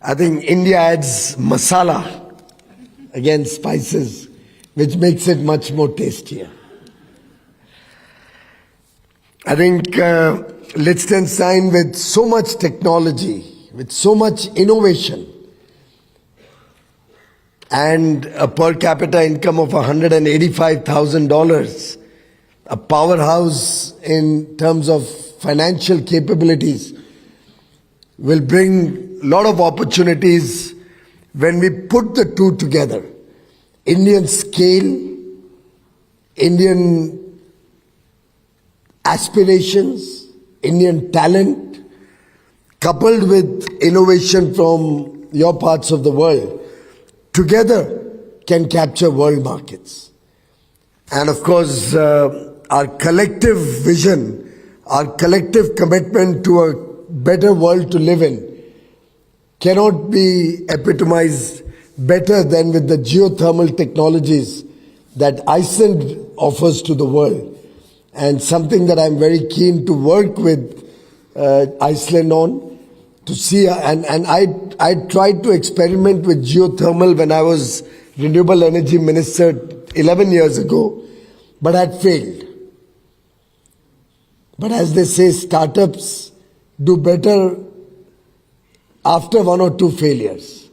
I think India adds masala, again spices, which makes it much more tastier. I think Liechtenstein, with so much technology, with so much innovation, and a per capita income of $185,000, a powerhouse in terms of financial capabilities, will bring a lot of opportunities when we put the two together. Indian scale, Indian aspirations, Indian talent, coupled with innovation from your parts of the world, together can capture world markets. And of course, our collective vision, our collective commitment to a better world to live in cannot be epitomized better than with the geothermal technologies that Iceland offers to the world, and something that I'm very keen to work with Iceland on, to see, and I tried to experiment with geothermal when I was renewable energy minister 11 years ago, but had failed. But as they say, startups do better after one or two failures.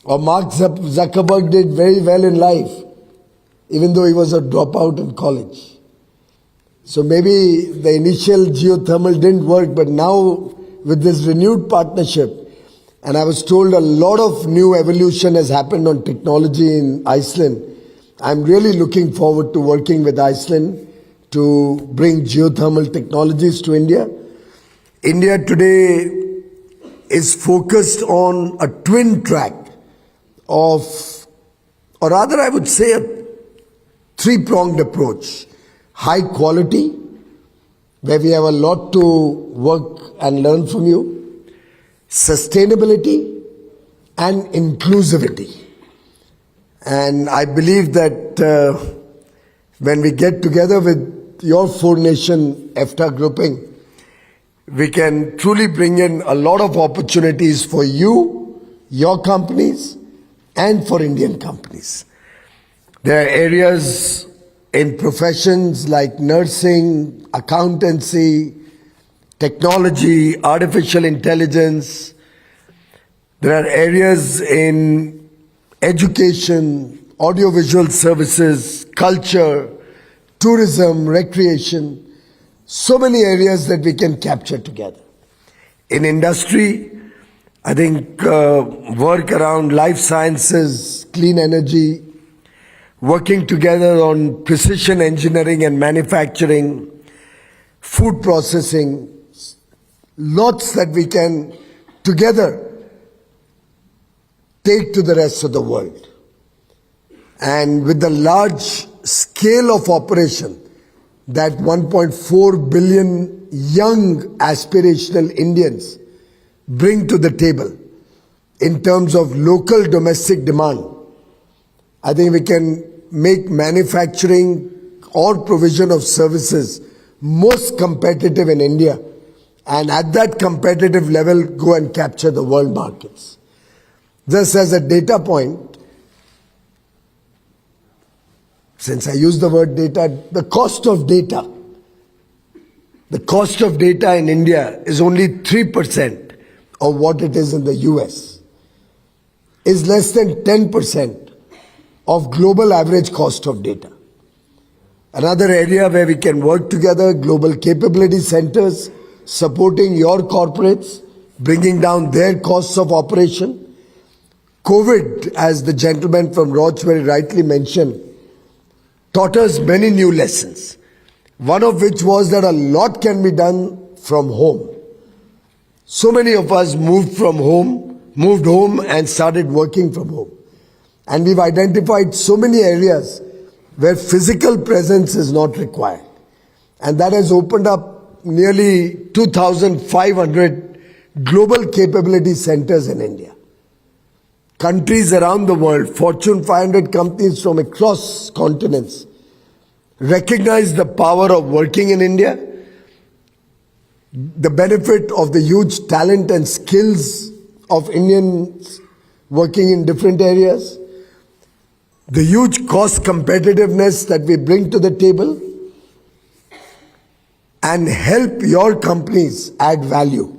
Or Mark Zuckerberg did very well in life, even though he was a dropout in college. So maybe the initial geothermal didn't work, but now with this renewed partnership, and I was told a lot of new evolution has happened on technology in Iceland. I'm really looking forward to working with Iceland to bring geothermal technologies to India. India today is focused on a twin track of, or rather I would say a three-pronged approach. High quality, where we have a lot to work and learn from you. Sustainability and inclusivity. And I believe that when we get together with your four-nation EFTA grouping, we can truly bring in a lot of opportunities for you, your companies, and for Indian companies. There are areas in professions like nursing, accountancy, technology, artificial intelligence. There are areas in education, audiovisual services, culture, tourism, recreation. So many areas that we can capture together. In industry, I think work around life sciences, clean energy, working together on precision engineering and manufacturing, food processing, lots that we can together take to the rest of the world. And with the large scale of operation that 1.4 billion young aspirational Indians bring to the table in terms of local domestic demand, I think we can make manufacturing or provision of services most competitive in India, and at that competitive level go and capture the world markets. Just as a data point, since I use the word data, the cost of data in India is only 3% of what it is in the US, is less than 10% of global average cost of data. Another area where we can work together, global capability centers, supporting your corporates, bringing down their costs of operation. COVID, as the gentleman from Roch very rightly mentioned, taught us many new lessons. One of which was that a lot can be done from home. So many of us moved home and started working from home. And we've identified so many areas where physical presence is not required. And that has opened up nearly 2,500 global capability centers in India. Countries around the world, Fortune 500 companies from across continents, recognize the power of working in India, the benefit of the huge talent and skills of Indians working in different areas, the huge cost competitiveness that we bring to the table, and help your companies add value.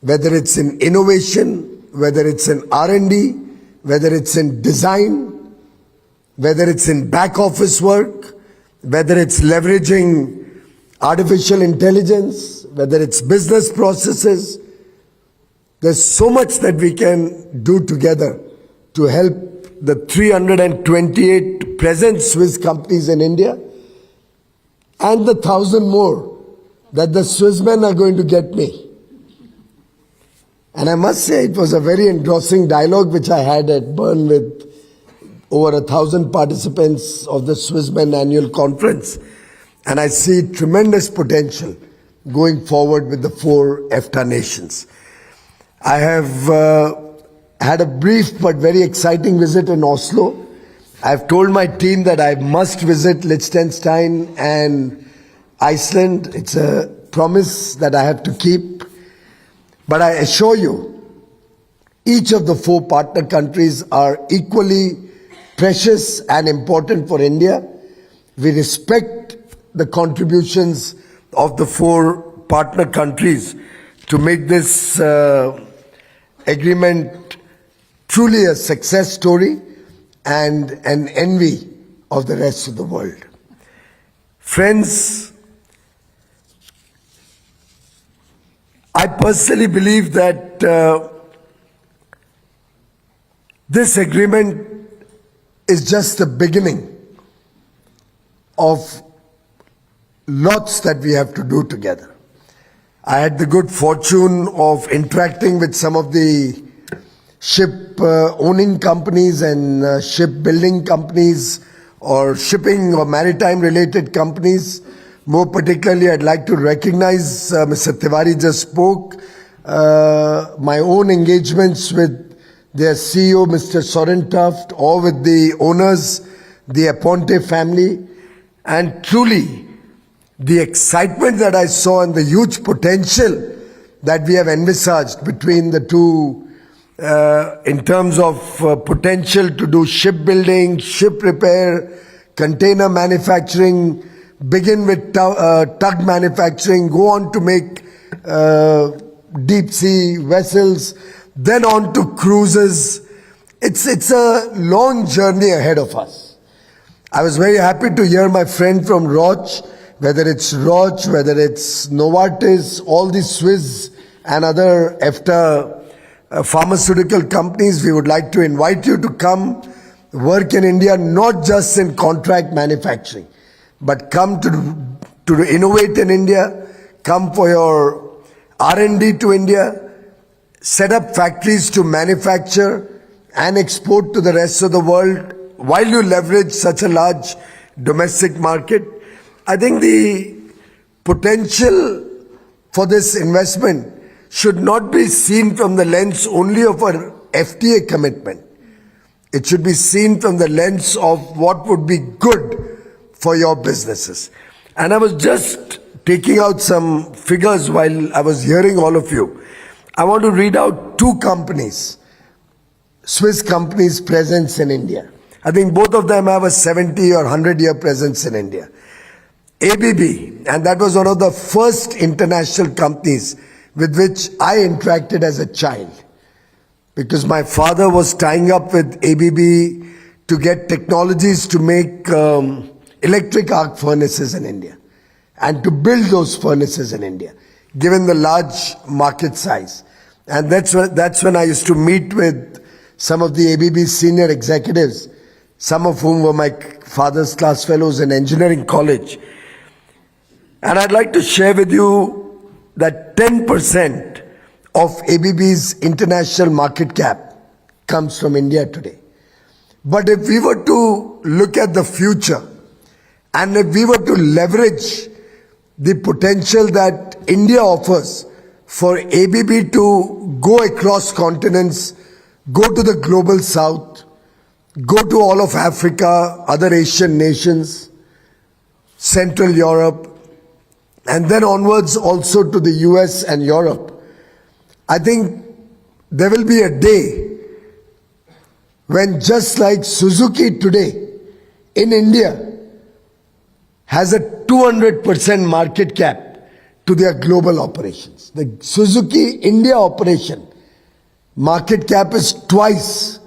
Whether it's in innovation, whether it's in R&D, whether it's in design, whether it's in back office work, whether it's leveraging artificial intelligence, whether it's business processes, there's so much that we can do together to help the 328 present Swiss companies in India and the 1,000 more that the Swissmen are going to get me. And I must say it was a very engrossing dialogue which I had at Bern with over 1,000 participants of the Swissmen annual conference. And I see tremendous potential going forward with the 4 EFTA nations. I have had a brief but very exciting visit in Oslo. I've told my team that I must visit Liechtenstein and Iceland. It's a promise that I have to keep. But I assure you, each of the 4 partner countries are equally precious and important for India. We respect the contributions of the 4 partner countries to make this agreement truly a success story and an envy of the rest of the world. Friends, I personally believe that this agreement is just the beginning of lots that we have to do together. I had the good fortune of interacting with some of the ship owning companies and shipbuilding companies or shipping or maritime related companies. More particularly, I'd like to recognize, Mr. Tiwari just spoke, my own engagements with their CEO, Mr. Soren Tuft, or with the owners, the Aponte family, and truly the excitement that I saw and the huge potential that we have envisaged between the two in terms of potential to do shipbuilding, ship repair, container manufacturing, begin with tug manufacturing, go on to make deep sea vessels, then on to cruises. It's a long journey ahead of us. I was very happy to hear my friend from Roche, whether it's Roche, whether it's Novartis, all the Swiss and other EFTA pharmaceutical companies, we would like to invite you to come work in India, not just in contract manufacturing, but come to innovate in India, come for your R&D to India, set up factories to manufacture and export to the rest of the world while you leverage such a large domestic market. I think the potential for this investment should not be seen from the lens only of an FTA commitment. It should be seen from the lens of what would be good for your businesses. And I was just taking out some figures while I was hearing all of you. I want to read out 2 companies, Swiss companies' presence in India. I think both of them have a 70 or 100-year presence in India. ABB, and that was one of the first international companies with which I interacted as a child, because my father was tying up with ABB to get technologies to make electric arc furnaces in India and to build those furnaces in India, given the large market size. And that's when I used to meet with some of the ABB senior executives, some of whom were my father's class fellows in engineering college. And I'd like to share with you that 10% of ABB's international market cap comes from India today. But if we were to look at the future, and if we were to leverage the potential that India offers for ABB to go across continents, go to the global south, go to all of Africa, other Asian nations, Central Europe, and then onwards also to the US and Europe, I think there will be a day when, just like Suzuki today in India has a 200% market cap to their global operations. The Suzuki India operation market cap is twice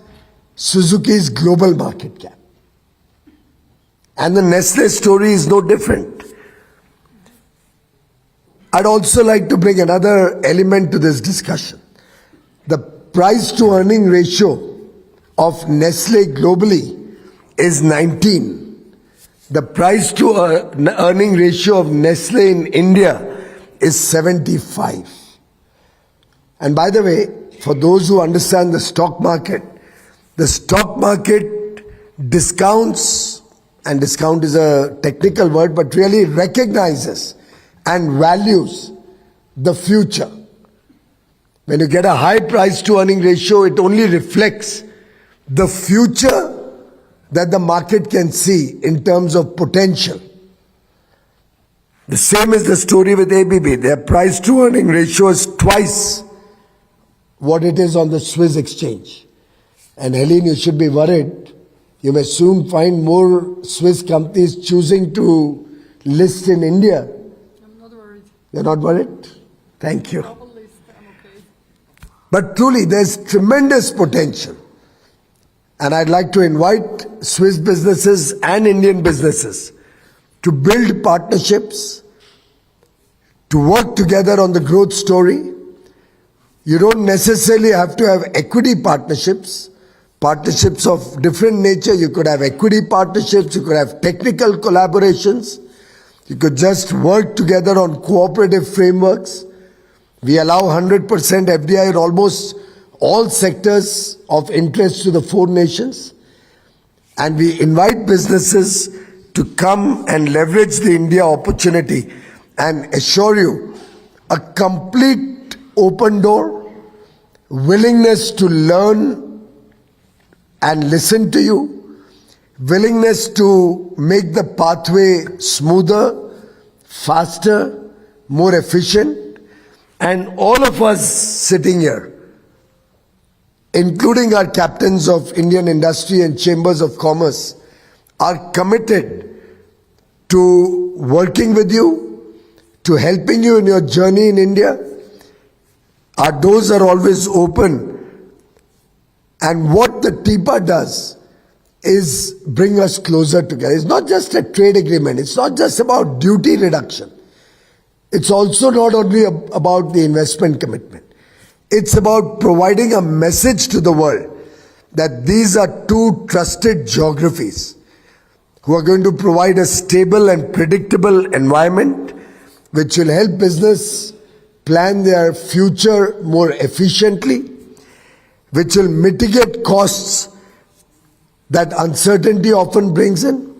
Suzuki's global market cap. And the Nestle story is no different. I'd also like to bring another element to this discussion. The price to earning ratio of Nestle globally is 19. The price to earning ratio of Nestle in India is 75. And by the way, for those who understand the stock market discounts, and discount is a technical word, but really recognizes and values the future. When you get a high price to earning ratio, it only reflects the future that the market can see in terms of potential. The same is the story with ABB. Their price to earning ratio is twice what it is on the Swiss exchange. And Helene, you should be worried. You may soon find more Swiss companies choosing to list in India. I'm not worried. You're not worried? Thank you. But truly, there's tremendous potential. And I'd like to invite Swiss businesses and Indian businesses to build partnerships, to work together on the growth story. You don't necessarily have to have equity partnerships of different nature. You could have equity partnerships, you could have technical collaborations, you could just work together on cooperative frameworks. We allow 100% FDI in almost all sectors of interest to the 4 nations. And we invite businesses to come and leverage the India opportunity and assure you a complete open door, willingness to learn and listen to you, willingness to make the pathway smoother, faster, more efficient. And all of us sitting here, including our captains of Indian industry and chambers of commerce, are committed to working with you, to helping you in your journey in India. Our doors are always open. And what the TEPA does is bring us closer together. It's not just a trade agreement. It's not just about duty reduction. It's also not only about the investment commitment. It's about providing a message to the world that these are 2 trusted geographies who are going to provide a stable and predictable environment which will help business plan their future more efficiently, which will mitigate costs that uncertainty often brings in,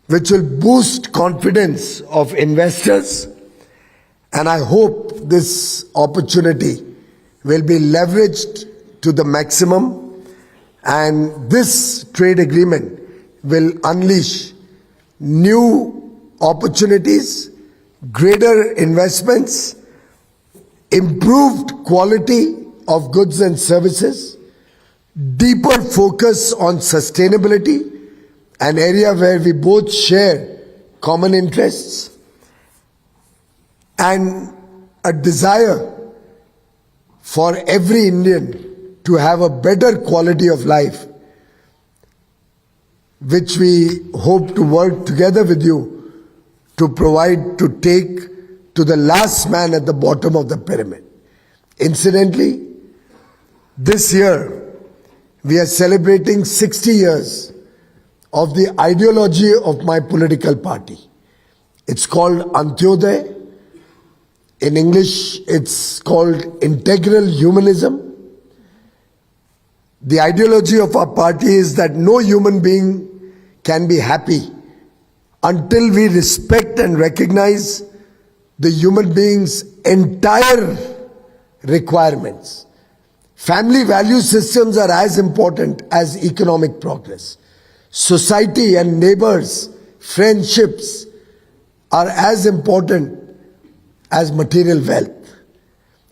which will boost confidence of investors. And I hope this opportunity will be leveraged to the maximum, and this trade agreement will unleash new opportunities, greater investments, improved quality of goods and services, deeper focus on sustainability, an area where we both share common interests, and a desire for every Indian to have a better quality of life, which we hope to work together with you to provide, to take to the last man at the bottom of the pyramid. Incidentally, this year we are celebrating 60 years of the ideology of my political party. It's called Antyodaya. In English, it's called integral humanism. The ideology of our party is that no human being can be happy until we respect and recognize the human being's entire requirements. Family value systems are as important as economic progress. Society and neighbors, friendships are as important as material wealth.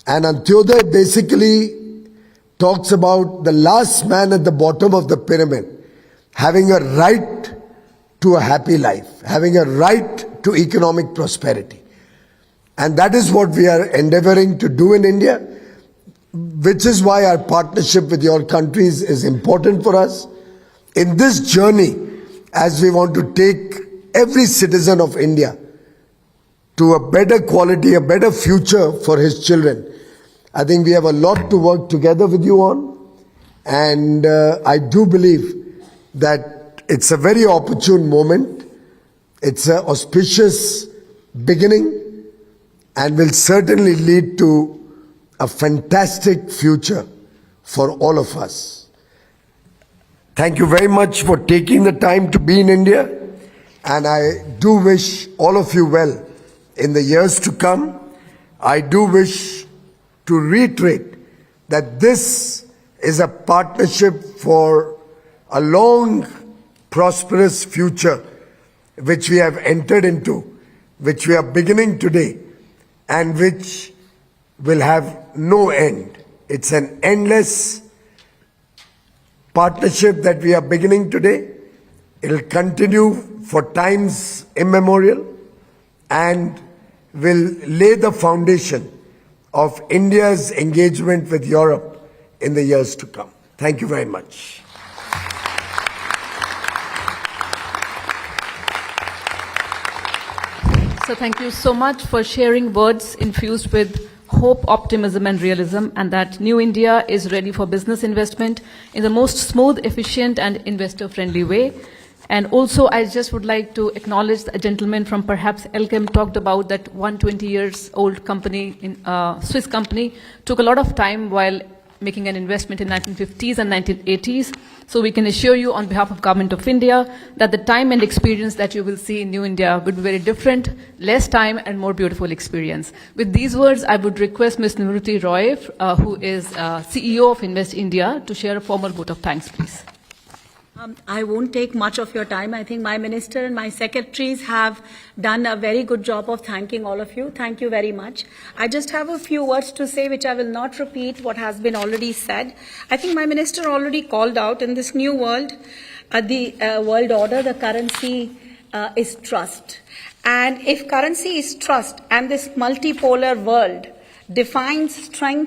And Antyodaya basically talks about the last man at the bottom of the pyramid having a right to a happy life, having a right to economic prosperity. And that is what we are endeavoring to do in India, which is why our partnership with your countries is important for us. In this journey, as we want to take every citizen of India to a better quality, a better future for his children, I think we have a lot to work together with you on. And I do believe that it's a very opportune moment. It's an auspicious beginning and will certainly lead to a fantastic future for all of us. Thank you very much for taking the time to be in India, and I do wish all of you well in the years to come. I do wish to reiterate that this is a partnership for a long, prosperous future which we have entered into, which we are beginning today, and which will have no end. It's an endless partnership that we are beginning today. It will continue for times immemorial and will lay the foundation of India's engagement with Europe in the years to come. Thank you very much. So thank you so much for sharing words infused with hope, optimism and realism, and that New India is ready for business investment in the most smooth, efficient and investor-friendly way. And also, I just would like to acknowledge a gentleman from perhaps Elkem talked about that 120 years old company, Swiss company, took a lot of time while making an investment in 1950s and 1980s. So we can assure you on behalf of Government of India that the time and experience that you will see in New India will be very different, less time and more beautiful experience. With these words, I would request Ms. Nimruti Roy, who is CEO of Invest India, to share a formal vote of thanks, please. I won't take much of your time. I think my minister and my secretaries have done a very good job of thanking all of you. Thank you very much. I just have a few words to say, which I will not repeat what has been already said. I think my minister already called out in this new world, the world order, the currency is trust. And if currency is trust and this multipolar world defines strength